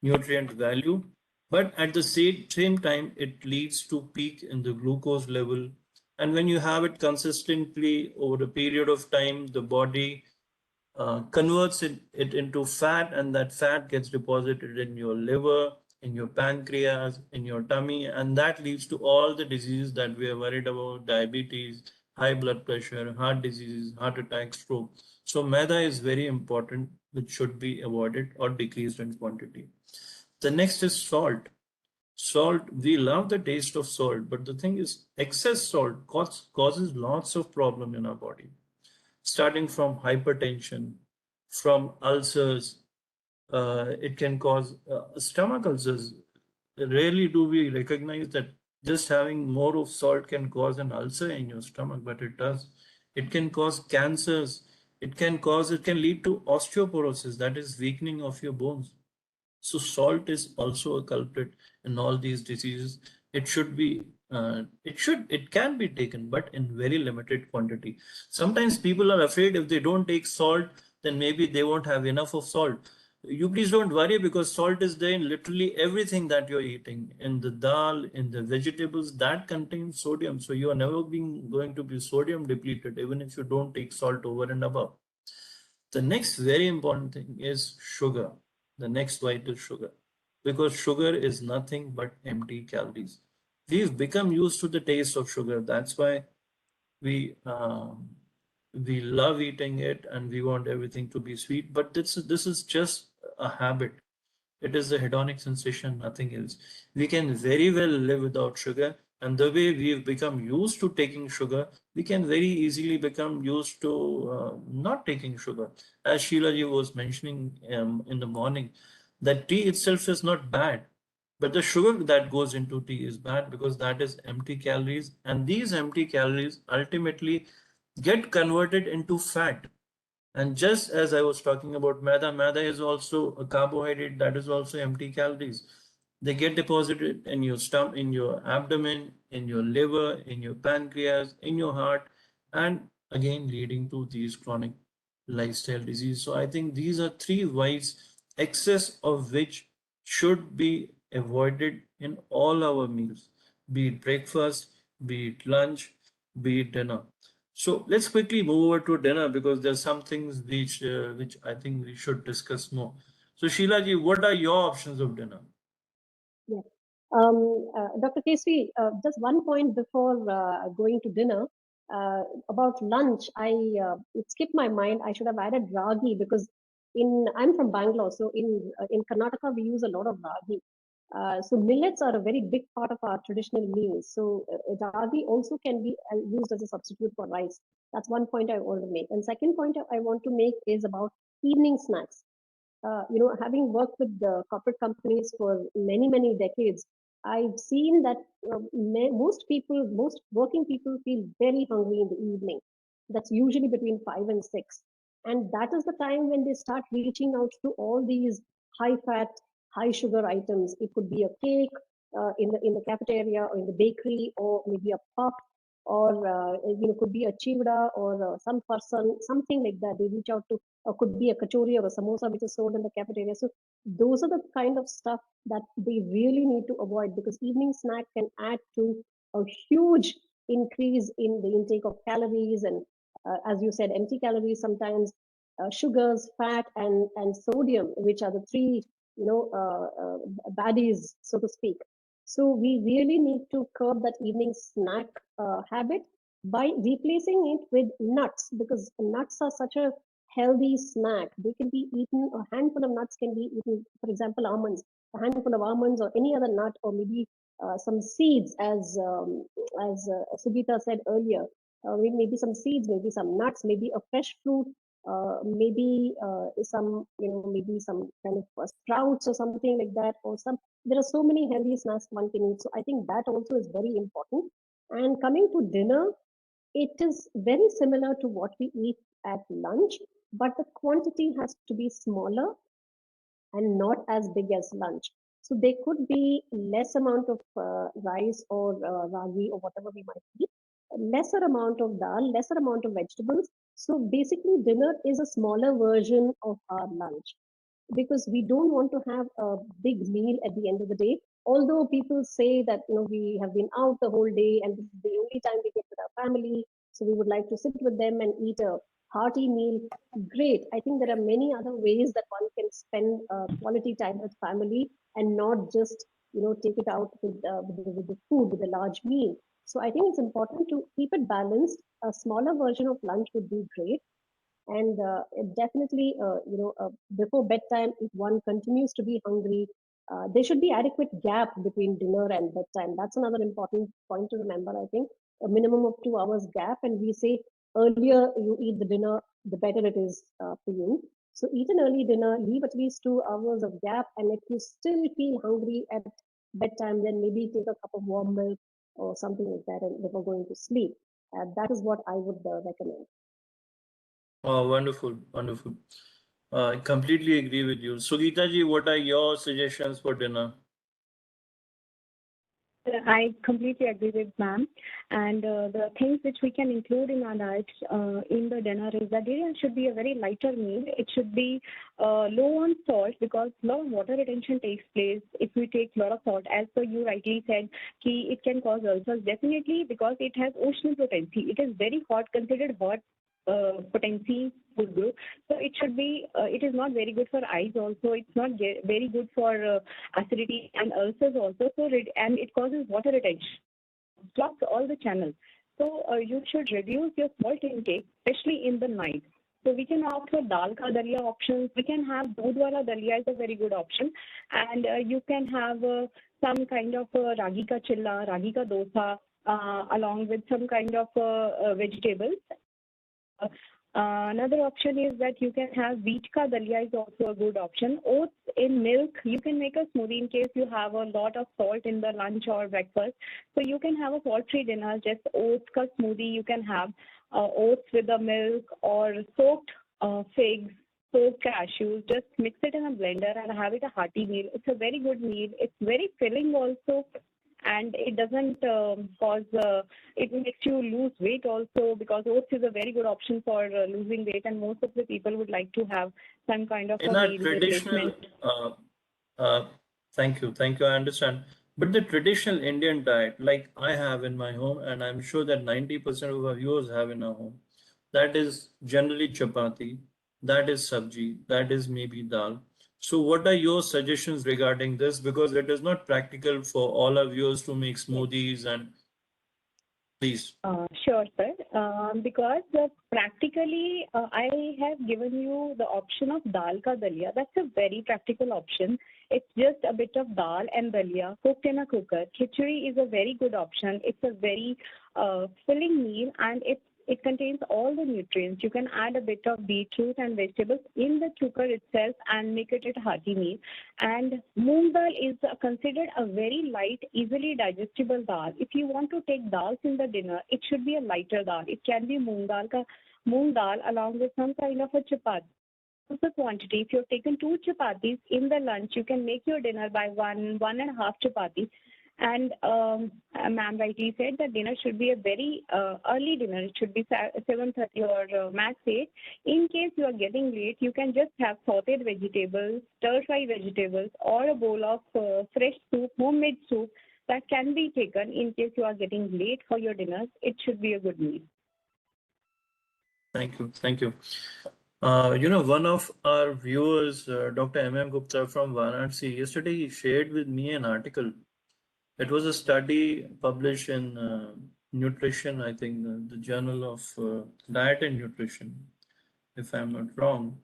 nutrient value. But at the same time, it leads to peak in the glucose level. And when you have it consistently over a period of time, the body converts it into fat, and that fat gets deposited in your liver, in your pancreas, in your tummy, and that leads to all the diseases that we are worried about: diabetes, high blood pressure, heart diseases, heart attack, stroke. So maida is very important, which should be avoided or decreased in quantity. The next is salt. Salt, we love the taste of salt, but the thing is, excess salt causes lots of problem in our body, starting from hypertension, from ulcers. It can cause stomach ulcers. Rarely do we recognize that just having more of salt can cause an ulcer in your stomach, but it does. It can cause cancers. It can lead to osteoporosis, that is weakening of your bones. So salt is also a culprit in all these diseases. It should be, it can be taken, but in very limited quantity. Sometimes people are afraid if they don't take salt, then maybe they won't have enough of salt. You please don't worry, because salt is there in literally everything that you're eating, in the dal, in the vegetables that contain sodium. So you are never going to be sodium depleted, even if you don't take salt over and above. The next very important thing is sugar. The next vital sugar, because sugar is nothing but empty calories. We've become used to the taste of sugar. That's why we we love eating it and we want everything to be sweet. But this is just a habit. It is a hedonic sensation, nothing else. We can very well live without sugar, and the way we've become used to taking sugar, we can very easily become used to not taking sugar. As Sheila ji was mentioning in the morning, that tea itself is not bad, but the sugar that goes into tea is bad, because that is empty calories, and these empty calories ultimately get converted into fat. And just as I was talking about maida, maida is also a carbohydrate that is also empty calories. They get deposited in your stomach, in your abdomen, in your liver, in your pancreas, in your heart, and again leading to these chronic lifestyle disease. So I think these are three whys, excess of which should be avoided in all our meals, be it breakfast, be it lunch, be it dinner. So let's quickly move over to dinner, because there's some things which I think we should discuss more. So Sheila ji, what are your options of dinner? Yeah. Dr. Kesri, just one point before going to dinner. About lunch, it skipped my mind. I should have added ragi, because I'm from Bangalore, so in Karnataka we use a lot of ragi. So millets are a very big part of our traditional meals. So ragi also can be used as a substitute for rice. That's one point I want to make. And second point I want to make is about evening snacks. Having worked with the corporate companies for many, many decades, I've seen that most working people feel very hungry in the evening. That's usually between 5 and 6. And that is the time when they start reaching out to all these high fat, high sugar items. It could be a cake in the cafeteria or in the bakery, or maybe a puff, or could be a chivda or some person, something like that. They reach out to, or could be a kachori or a samosa which is sold in the cafeteria. So those are the kind of stuff that they really need to avoid, because evening snack can add to a huge increase in the intake of calories, and as you said, empty calories sometimes, sugars, fat, and sodium, which are the three baddies, so to speak. So we really need to curb that evening snack habit by replacing it with nuts, because nuts are such a healthy snack. They can be eaten, a handful of nuts can be eaten, for example, almonds, a handful of almonds or any other nut, or maybe some seeds, as Sugita said earlier. Maybe some seeds, maybe some nuts, maybe a fresh fruit, maybe maybe some kind of sprouts or something like that, or some. There are so many healthy snacks one can eat. So I think that also is very important. And coming to dinner, it is very similar to what we eat at lunch, but the quantity has to be smaller and not as big as lunch. So there could be less amount of rice or ragi or whatever we might eat, lesser amount of dal, lesser amount of vegetables. So basically, dinner is a smaller version of our lunch, because we don't want to have a big meal at the end of the day. Although people say that we have been out the whole day and this is the only time we get with our family, so we would like to sit with them and eat a hearty meal, great. I think there are many other ways that one can spend quality time with family and not just take it out with the food, with a large meal. So I think it's important to keep it balanced. A smaller version of lunch would be great, and definitely, before bedtime, if one continues to be hungry, there should be adequate gap between dinner and bedtime. That's another important point to remember. I think a minimum of 2 hours gap, and we say earlier you eat the dinner, the better it is for you. So eat an early dinner, leave at least 2 hours of gap, and if you still feel hungry at bedtime, then maybe take a cup of warm milk or something like that, and before going to sleep. That is what I would recommend. Oh, wonderful, wonderful. I completely agree with you. Sugita ji, what are your suggestions for dinner? I completely agree with ma'am. And the things which we can include in our diet in the dinner is that dinner should be a very lighter meal. It should be low on salt because a lot of water retention takes place if we take a lot of salt. As per you rightly said, it can cause ulcers. Definitely because it has ocean potency. It is very hot, considered hot potency food group. So it should be, it is not very good for eyes also. It's not very good for acidity and ulcers also. So, and it causes water retention, blocks all the channels. So you should reduce your salt intake, especially in the night. So we can opt for dal ka dalia options. We can have doodh wala dalia is a very good option. And you can have some kind of ragi ka chilla, ragi ka dosa, along with some kind of vegetables. Another option is that you can have wheat ka dalia is also a good option. Oats in milk, you can make a smoothie in case you have a lot of salt in the lunch or breakfast. So you can have a salt-free dinner, just oats ka smoothie. You can have oats with the milk or soaked figs, soaked cashews. Just mix it in a blender and have it a hearty meal. It's a very good meal. It's very filling also. And it doesn't cause, it makes you lose weight also because oats is a very good option for losing weight, and most of the people would like to have some kind of In a our meal traditional, replacement. thank you, I understand. But the traditional Indian diet, like I have in my home, and I'm sure that 90% of our viewers have in our home, that is generally chapati, that is sabji, that is maybe dal. So what are your suggestions regarding this? Because it is not practical for all our viewers to make Yes. smoothies and please. Sure, sir. Because practically, I have given you the option of dal ka dalia. That's a very practical option. It's just a bit of dal and dalia cooked in a cooker. Khichdi is a very good option. It's a very filling meal, and it contains all the nutrients. You can add a bit of beetroot and vegetables in the cooker itself and make it a hearty meal. And moong dal is considered a very light, easily digestible dal. If you want to take dals in the dinner, it should be a lighter dal. It can be moong dal along with some kind of a chapati. The quantity. If you've taken 2 chapatis in the lunch, you can make your dinner by one and a half chapati. And ma'am rightly said that dinner should be a very early dinner. It should be 7:30 or max 8. In case you are getting late, you can just have sauteed vegetables, stir-fry vegetables, or a bowl of fresh soup, homemade soup that can be taken in case you are getting late for your dinners. It should be a good meal. Thank you. Thank you. One of our viewers, Dr. M.M. Gupta from Varanasi, yesterday he shared with me an article. It was a study published in Nutrition, I think, the Journal of Diet and Nutrition, if I'm not wrong,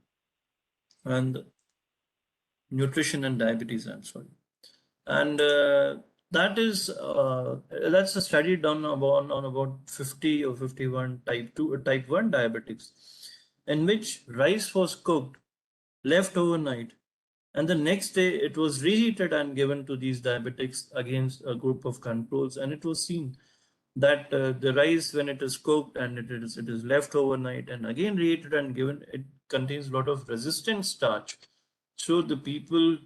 and Nutrition and Diabetes, I'm sorry. And that's a study done on about 50 or 51 type 1 diabetics, in which rice was cooked, left overnight, and the next day it was reheated and given to these diabetics against a group of controls, and it was seen that the rice, when it is cooked and it is left overnight and again reheated and given, it contains a lot of resistant starch. So the people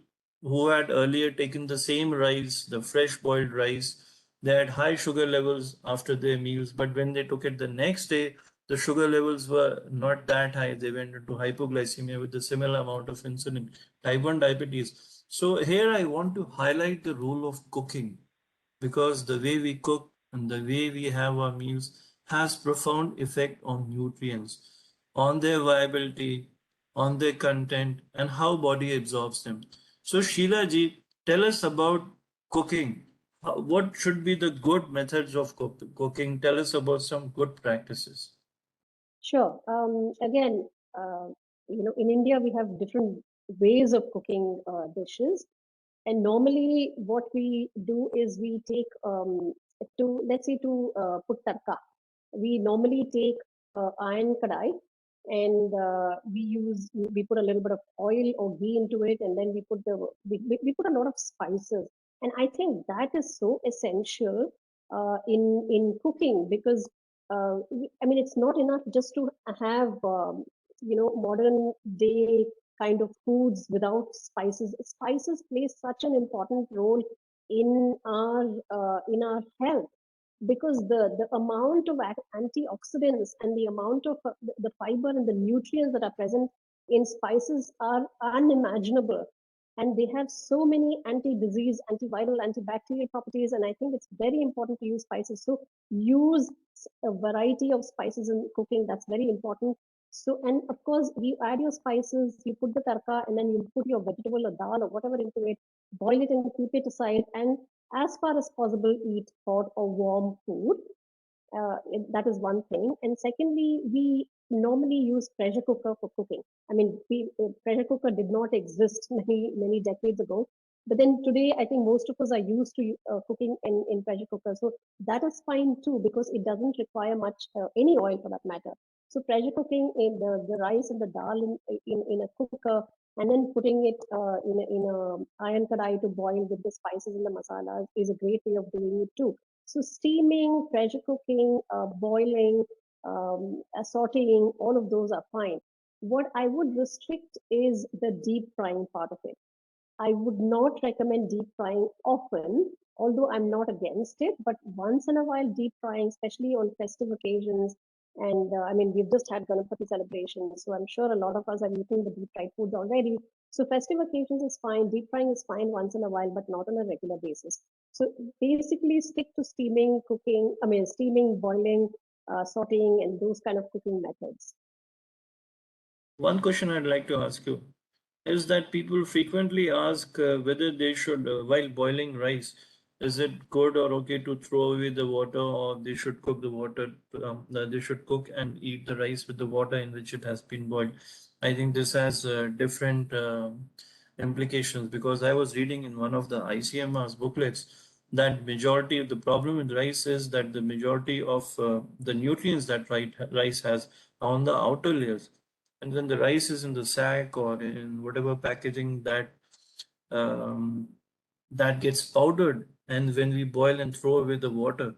who had earlier taken the same rice, the fresh boiled rice, they had high sugar levels after their meals, but when they took it the next day, the sugar levels were not that high. They went into hypoglycemia with a similar amount of insulin, type 1 diabetes. So here I want to highlight the role of cooking, because the way we cook and the way we have our meals has profound effect on nutrients, on their viability, on their content, and how body absorbs them. So Sheila ji, tell us about cooking. What should be the good methods of cooking? Tell us about some good practices. Sure. Again, in India we have different ways of cooking dishes, and normally what we do is we take to let's say to put tarka. We normally take iron kadai, and we put a little bit of oil or ghee into it, and then we put a lot of spices. And I think that is so essential in cooking, because I mean, it's not enough just to have modern day kind of foods without spices. Spices play such an important role in our health, because the amount of antioxidants and the amount of the fiber and the nutrients that are present in spices are unimaginable, and they have so many anti-disease, antiviral, antibacterial properties. And I think it's very important to use spices. So use a variety of spices in cooking. That's very important. So, and of course, you add your spices, you put the tarka, and then you put your vegetable or dal or whatever into it, boil it and keep it aside. And as far as possible, eat hot or warm food. That is one thing. And secondly, we normally use pressure cooker for cooking. I mean, pressure cooker did not exist many decades ago. But then today, I think most of us are used to cooking in pressure cooker. So that is fine too, because it doesn't require much, any oil for that matter. So pressure cooking in the rice and the dal in a cooker, and then putting it in a iron kadai to boil with the spices and the masalas is a great way of doing it too. So steaming, pressure cooking, boiling, sauteing, all of those are fine. What I would restrict is the deep frying part of it. I would not recommend deep frying often, although I'm not against it, but once in a while, deep frying, especially on festive occasions. And I mean, we've just had Ganapati celebrations, so I'm sure a lot of us are eating the deep fried foods already. So festive occasions is fine, deep frying is fine once in a while, but not on a regular basis. So basically stick to steaming, cooking, I mean, steaming, boiling, sauteing, and those kind of cooking methods. One question I'd like to ask you is that people frequently ask whether they should, while boiling rice, is it good or okay to throw away the water, or they should cook the water, they should cook and eat the rice with the water in which it has been boiled. I think this has different implications, because I was reading in one of the ICMR's booklets that majority of the problem with rice is that the majority of the nutrients that rice has are on the outer layers, and when the rice is in the sack or in whatever packaging um, that gets powdered, and when we boil and throw away the water,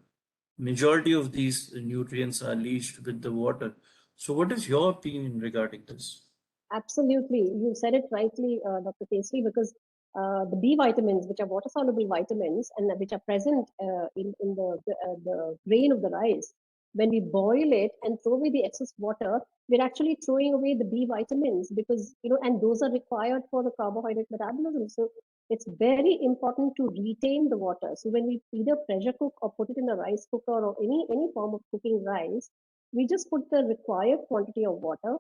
majority of these nutrients are leached with the water. So what is your opinion regarding this? Absolutely. You said it rightly, Dr. Kesri, because the B vitamins, which are water soluble vitamins and which are present in the grain of the rice, when we boil it and throw away the excess water, we're actually throwing away the B vitamins, because, and those are required for the carbohydrate metabolism. So it's very important to retain the water. So when we either pressure cook or put it in a rice cooker or any form of cooking rice, we just put the required quantity of water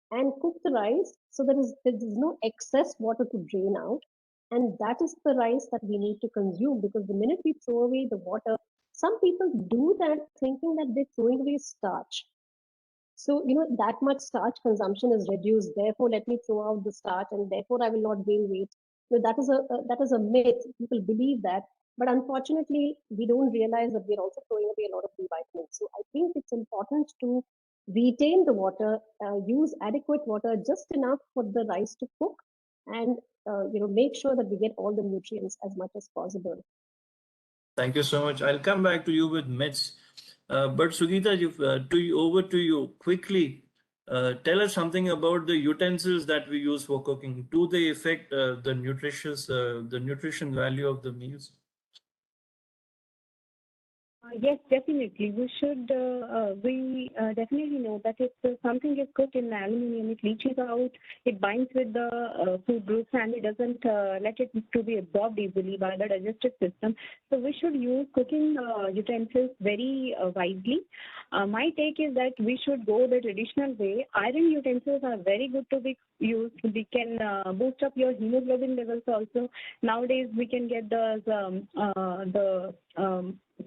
and cook the rice, so there is no excess water to drain out. And that is the rice that we need to consume, because the minute we throw away the water, some people do that thinking that they're throwing away starch. So, that much starch consumption is reduced. Therefore, let me throw out the starch, and therefore I will not gain weight. So that is a myth. People believe that, but unfortunately, we don't realize that we're also throwing away a lot of B vitamins. So I think it's important to retain the water, use adequate water, just enough for the rice to cook, and make sure that we get all the nutrients as much as possible. Thank you so much. I'll come back to you with myths. But Sugita, over to you quickly. Tell us something about the utensils that we use for cooking. Do they affect the nutrition value of the meals? Yes, definitely. We definitely know that if something is cooked in aluminum, it leaches out, it binds with the food groups, and it doesn't let it to be absorbed easily by the digestive system. So we should use cooking utensils very wisely. My take is that we should go the traditional way. Iron utensils are very good to be used. We can boost up your hemoglobin levels also. Nowadays, we can get the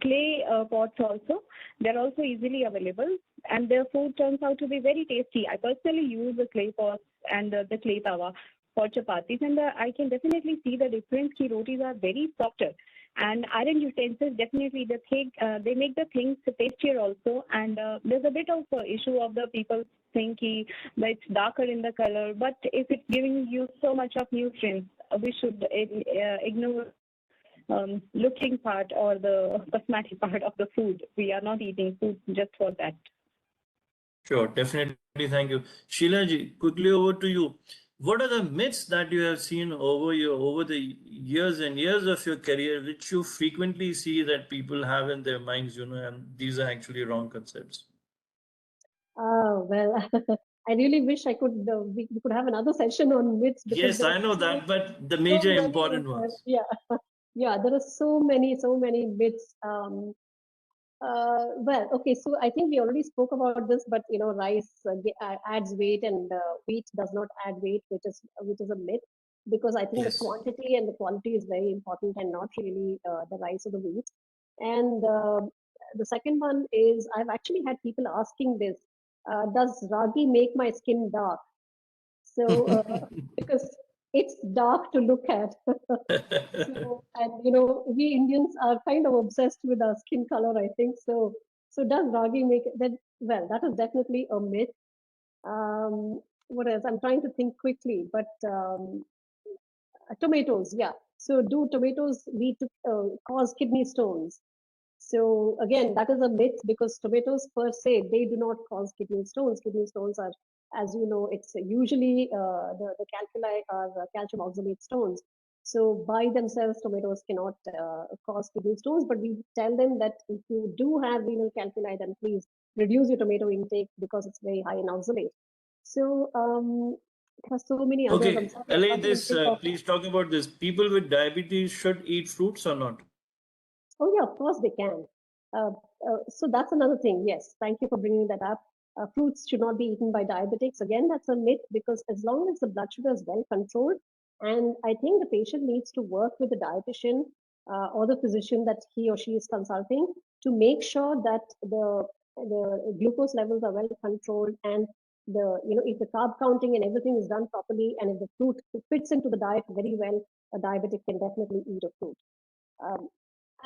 clay pots also. They're also easily available, and their food turns out to be very tasty. I personally use the clay pots and the clay tawa for chapatis, and I can definitely see the difference. Ki rotis are very softer, and iron utensils definitely they make the things tastier also. And there's a bit of issue of the people think that it's darker in the color, but if it's giving you so much of nutrients, we should ignore looking part or the cosmetic part of the food. We are not eating food just for that. Sure, definitely. Thank you. Sheila ji, quickly over to you. What are the myths that you have seen over the years and years of your career, which you frequently see that people have in their minds, and these are actually wrong concepts? Well, I really wish I could we could have another session on myths because Yes, there are I know that, but the so major many important ones. yeah, yeah, there are so many myths. Well, okay, so I think we already spoke about this, but rice adds weight, and wheat does not add weight, which is a myth, because I think the Yes. quantity and the quality is very important, and not really the rice or the wheat. And the second one is I've actually had people asking this: does ragi make my skin dark? So because it's dark to look at. So, and we Indians are kind of obsessed with our skin color, I think. So does ragi make it that? Well, that is definitely a myth. What else? I'm trying to think quickly, but tomatoes, yeah. So do tomatoes lead to cause kidney stones? So again, that is a myth, because tomatoes per se, they do not cause kidney stones. Kidney stones are, as you know, it's usually the calculi are calcium oxalate stones. So by themselves, tomatoes cannot cause kidney stones. But we tell them that if you do have renal calculi, then please reduce your tomato intake because it's very high in oxalate. So there are so many others. I'm Okay, sorry, I LA, can't even this think of. please talk about this. People with diabetes should eat fruits or not? Oh, yeah, of course they can. Uh, so that's another thing. Yes, thank you for bringing that up. Fruits should not be eaten by diabetics. Again, that's a myth, because as long as the blood sugar is well controlled, and I think the patient needs to work with the dietitian or the physician that he or she is consulting to make sure that the glucose levels are well controlled, and if the carb counting and everything is done properly, and if the fruit fits into the diet very well, a diabetic can definitely eat a fruit. Um,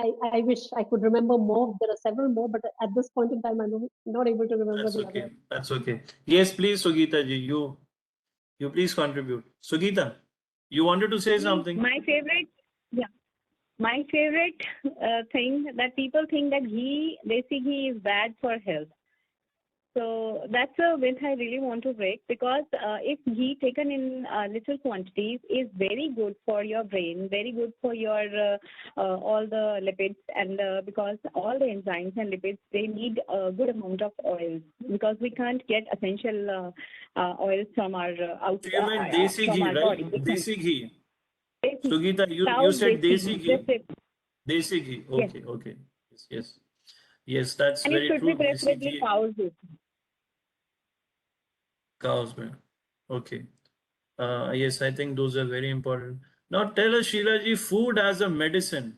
I wish I could remember more. There are several more, but at this point in time, I'm not able to remember That's the okay. others. That's okay. Yes, please, Sugita ji, you please contribute. Sugita, you wanted to say something? My favorite, yeah, my favorite thing that people think that desi ghee is bad for health. So that's a myth I really want to break, because if ghee taken in little quantities is very good for your brain, very good for your all the lipids, and because all the enzymes and lipids, they need a good amount of oil, because we can't get essential oils from our So you meant desi from ghee, our body. right? Desi ghee. Desi, Sugita, you cow's said desi desi ghee. ghee. Desi ghee. Yes, Okay, okay. Yes, yes. Yes, that's and it very should be true. Desi preferably ghee, cow's desi. cow's milk. Okay. Yes, I think those are very important. Now tell us, Sheila ji, food as a medicine.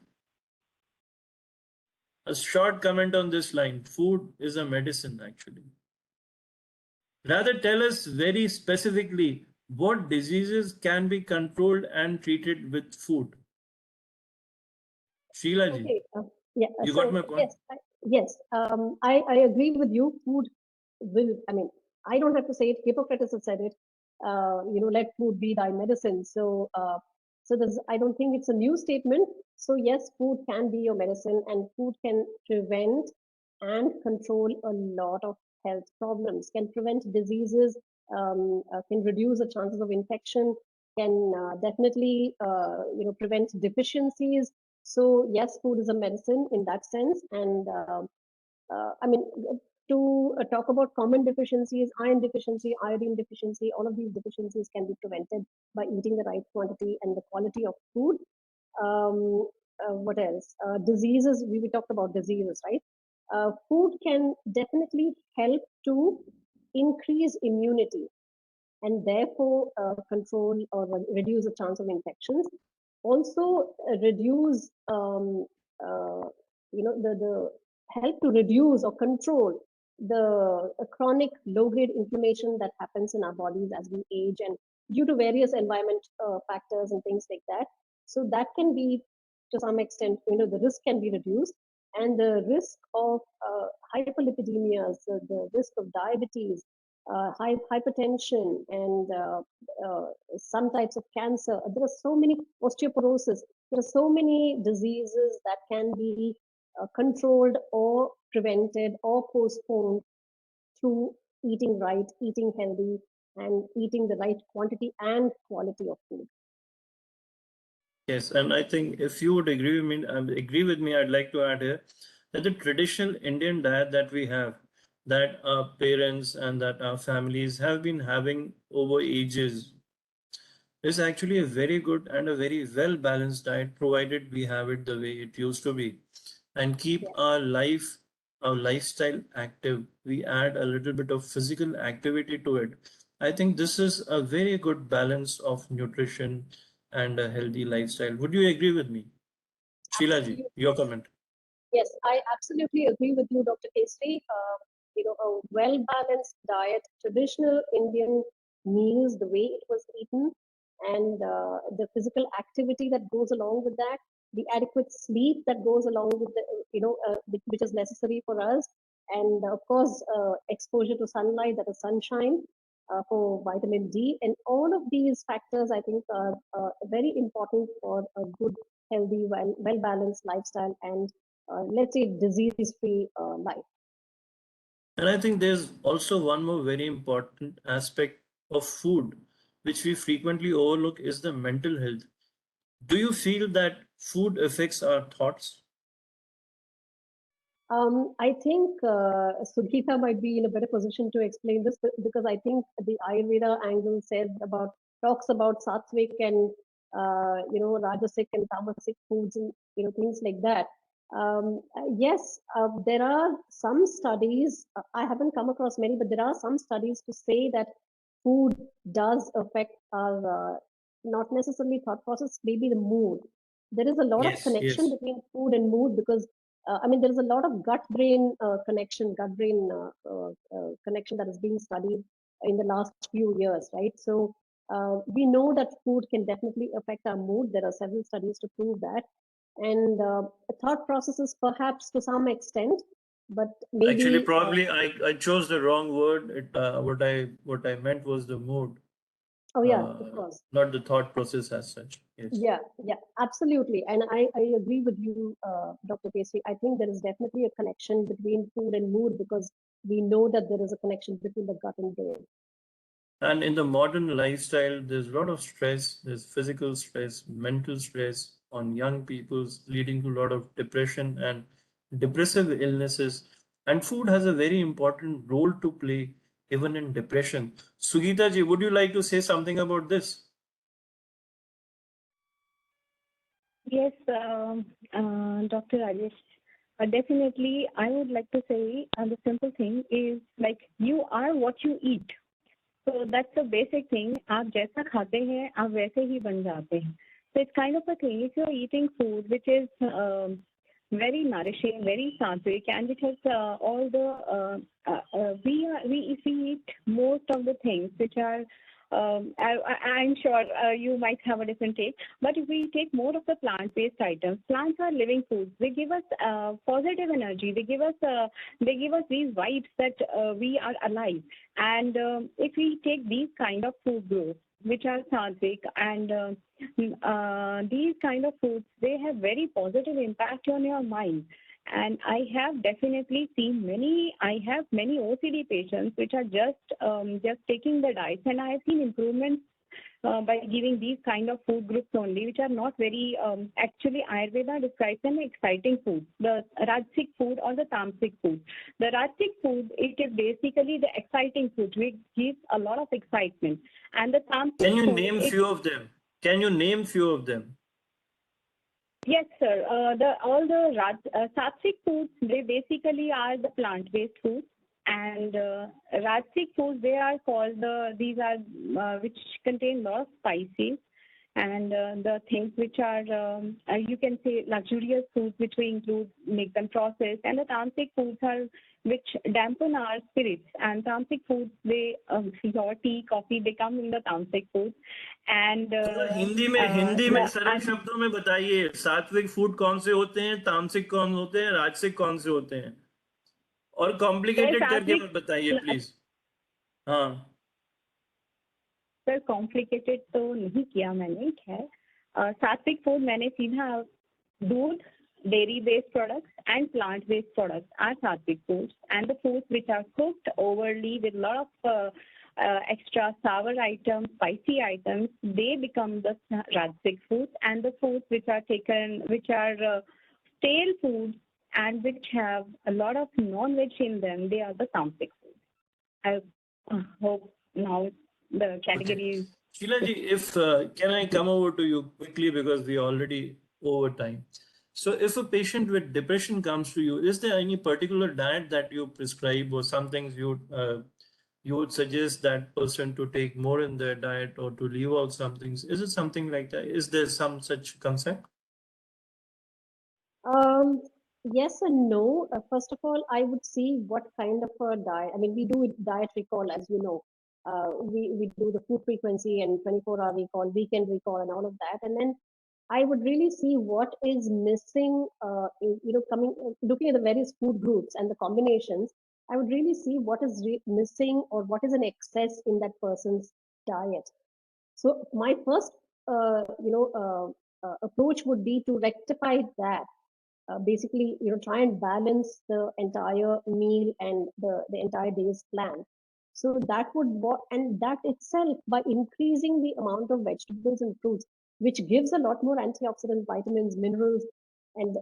A short comment on this line. Food is a medicine, actually. Rather, tell us very specifically what diseases can be controlled and treated with food. Sheila ji, Okay. Yeah. you got So my point? yes, yes. I agree with you. Food will. I mean, I don't have to say it. Hippocrates has said it. Let food be thy medicine. So there's. I don't think it's a new statement. So yes, food can be your medicine, and food can prevent and control a lot of health problems. Can prevent diseases. Can reduce the chances of infection. Can definitely prevent deficiencies, So yes, food is a medicine in that sense. And I mean, to talk about common deficiencies, iron deficiency, iodine deficiency, all of these deficiencies can be prevented by eating the right quantity and the quality of food. What else? Diseases, we talked about diseases, right? Food can definitely help to increase immunity and therefore control or reduce the chance of infections. Also reduce, the help to reduce or control the chronic low-grade inflammation that happens in our bodies as we age and due to various environment factors and things like that. So that can be, to some extent, the risk can be reduced, and the risk of hyperlipidemias, the risk of diabetes, hypertension, and some types of cancer. There are so many osteoporosis. There are so many diseases that can be controlled or prevented or postponed through eating right, eating healthy, and eating the right quantity and quality of food. Yes, and I think if you would agree with me, I'd like to add here that the traditional Indian diet that we have, that our parents and that our families have been having over ages, is actually a very good and a very well balanced diet, provided we have it the way it used to be, and keep Yes. our lifestyle active. We add a little bit of physical activity to it. I think this is a very good balance of nutrition and a healthy lifestyle. Would you agree with me? Sheila ji, Absolutely. your comment. Yes, I absolutely agree with you, Dr. Kesri. A well-balanced diet, traditional Indian meals, the way it was eaten, and the physical activity that goes along with that, the adequate sleep that goes along with the, which is necessary for us, and of course, exposure to sunlight, that is sunshine, for vitamin D, and all of these factors, I think, are very important for a good, healthy, well-balanced lifestyle and let's say disease-free life. And I think there's also one more very important aspect of food, which we frequently overlook, is the mental health. Do you feel that food affects our thoughts? I think Sugita might be in a better position to explain this because I think the Ayurveda angle talks about sattvic and rajasic and tamasic foods and things like that. Yes, there are some studies. I haven't come across many, but there are some studies to say that food does affect our not necessarily thought process, maybe the mood. There is a lot of Yes, connection yes. between food and mood because there is a lot of gut-brain connection, gut-brain connection that is being studied in the last few years, right? So we know that food can definitely affect our mood. There are several studies to prove that, and thought processes perhaps to some extent, but Actually, maybe probably I chose the wrong word. What I meant was the mood, oh yeah, of uh, course. not the thought process as such. Yes. Yeah, yeah, absolutely. And I agree with you, Dr. Pacey. I think there is definitely a connection between food and mood because we know that there is a connection between the gut and brain. And in the modern lifestyle, there's a lot of stress. There's physical stress, mental stress on young people, leading to a lot of depression and depressive illnesses. And food has a very important role to play even in depression. Sugita ji, would you like to say something about this? Yes, Dr. Rajesh. Definitely, I would like to say the simple thing is like you are what you eat. So that's the basic thing. आप जैसा खाते हैं आप वैसे ही बन जाते हैं. So it's kind of a thing. If you're eating food which is very nourishing, very sattvic, and which has all the if we eat most of the things which are I'm sure you might have a different take, but if we take more of the plant-based items, plants are living foods. They give us positive energy. They give us these vibes that we are alive. And if we take these kind of food groups, which are sattvic and these kind of foods, they have very positive impact on your mind. And I have definitely seen many OCD patients which are just taking the diets, and I have seen improvements by giving these kind of food groups only, which are not very, actually Ayurveda describes them as exciting food, the Rajasic food or the Tamasic food. The Rajasic food, it is basically the exciting food, which gives a lot of excitement. And the Tamasic Can you food, name few of them? Can you name few of them? Yes, sir. All the Sattvic foods, they basically are the plant-based foods, and Rajasic foods, they are called these are which contain lot of spices, and the things which are you can say luxurious foods, which we include, make them processed, and the Tamasic foods are which dampen our spirits. And Tamasic foods, they your tea, coffee, they come in the Tamasic foods. And Hindi में सरल शब्दों में बताइए, सात्विक food कौन से होते हैं, तामसिक कौन होते हैं, राजसिक कौन से होते हैं, और कॉम्प्लिकेटेड करके मत बताइए प्लीज. हाँ सर, कॉम्प्लिकेटेड तो नहीं किया मैंने. खैर, सात्विक फूड मैंने सीधा दूध, dairy based products and plant based products are sattvic foods, and the foods which are cooked overly with a lot of extra sour items, spicy items, they become the Rajasic foods, and the foods which are taken, which are stale foods and which have a lot of non-veg in them, they are the Tamasic foods. I hope now the category is... Sheila ji, if can I come over to you quickly because we are already over time. So if a patient with depression comes to you, is there any particular diet that you prescribe or some things you would suggest that person to take more in their diet or to leave out some things? Is it something like that? Is there some such concept? Yes and no. First of all, I would see what kind of a diet. I mean, we do diet recall, as you know. We do the food frequency and 24-hour recall, weekend recall, and all of that. And then I would really see what is missing. Looking at the various food groups and the combinations, I would really see what is missing or what is an excess in that person's diet. So my first, approach would be to rectify that. Basically, try and balance the entire meal and the entire day's plan. So that would, and that itself, by increasing the amount of vegetables and fruits, which gives a lot more antioxidants, vitamins, minerals, and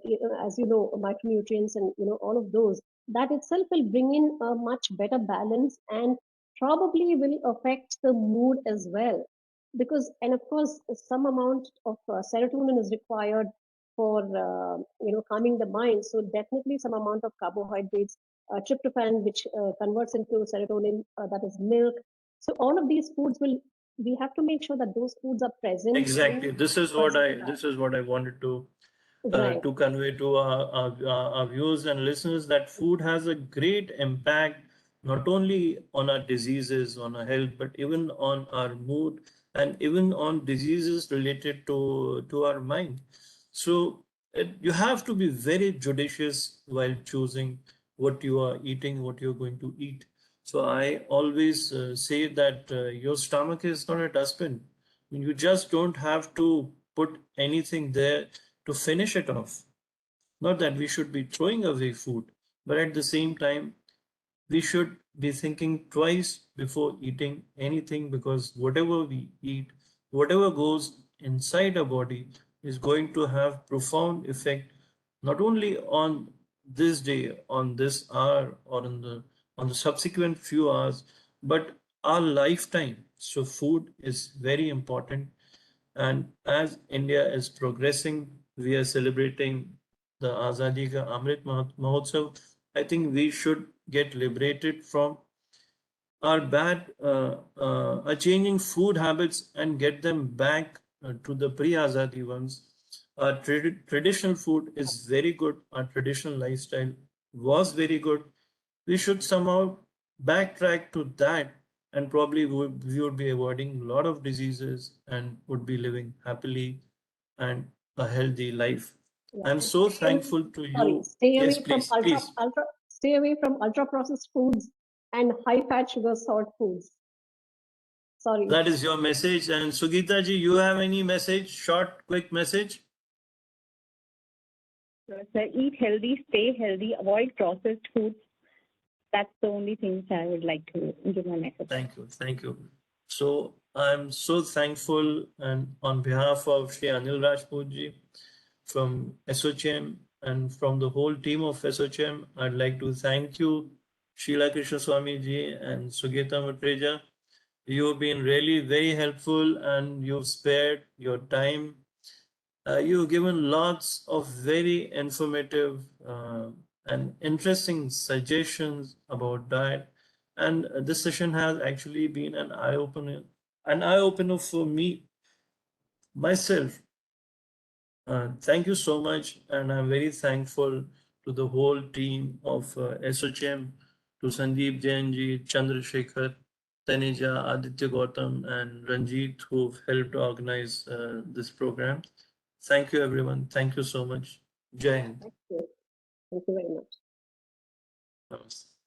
as you know, micronutrients, and all of those, that itself will bring in a much better balance and probably will affect the mood as well. Because, and of course, some amount of serotonin is required for calming the mind. So definitely some amount of carbohydrates, tryptophan, which converts into serotonin, that is milk. So all of these foods we have to make sure that those foods are present. Exactly. This is what I wanted to right. to convey to our viewers and listeners, that food has a great impact not only on our diseases, on our health, but even on our mood and even on diseases related to our mind. So you have to be very judicious while choosing what you are eating, what you're going to eat. So I always say that your stomach is not a dustbin. You just don't have to put anything there to finish it off. Not that we should be throwing away food, but at the same time, we should be thinking twice before eating anything, because whatever we eat, whatever goes inside our body is going to have profound effect not only on this day, on this hour, or on the subsequent few hours, but our lifetime. So food is very important. And as India is progressing, we are celebrating the Azadi Ka Amrit Mahotsav. I think we should get liberated from our bad, changing food habits and get them back to the pre-Azadi ones. Our traditional food is very good. Our traditional lifestyle was very good. We should somehow backtrack to that, and probably we would be avoiding a lot of diseases and would be living happily and a healthy life. Yeah. I'm so thankful to you. Stay away Yes, from please. stay away from ultra processed foods and high fat, sugar, salt foods. Sorry. That is your message. And Sugita ji, you have any message? Short, quick message? So eat healthy, stay healthy, avoid processed foods. That's the only thing I would like to give my message. Thank you. So I'm so thankful, and on behalf of Shri Anil Rajput ji from ASSOCHAM and from the whole team of ASSOCHAM, I'd like to thank you, Sheila Krishna Swami ji and Sugita Matreja. You've been really very helpful, and you've spared your time. You've given lots of very informative and interesting suggestions about diet. And this session has actually been an eye-opener for me, myself. Thank you so much, and I'm very thankful to the whole team of ASSOCHAM, to Sandeep Jain ji, Chandrasekhar, Taneja, Aditya Gautam, and Ranjit, who've helped organize this program. Thank you, everyone. Thank you so much. Jai Hind. Thank you. Thank you very much. Namaste.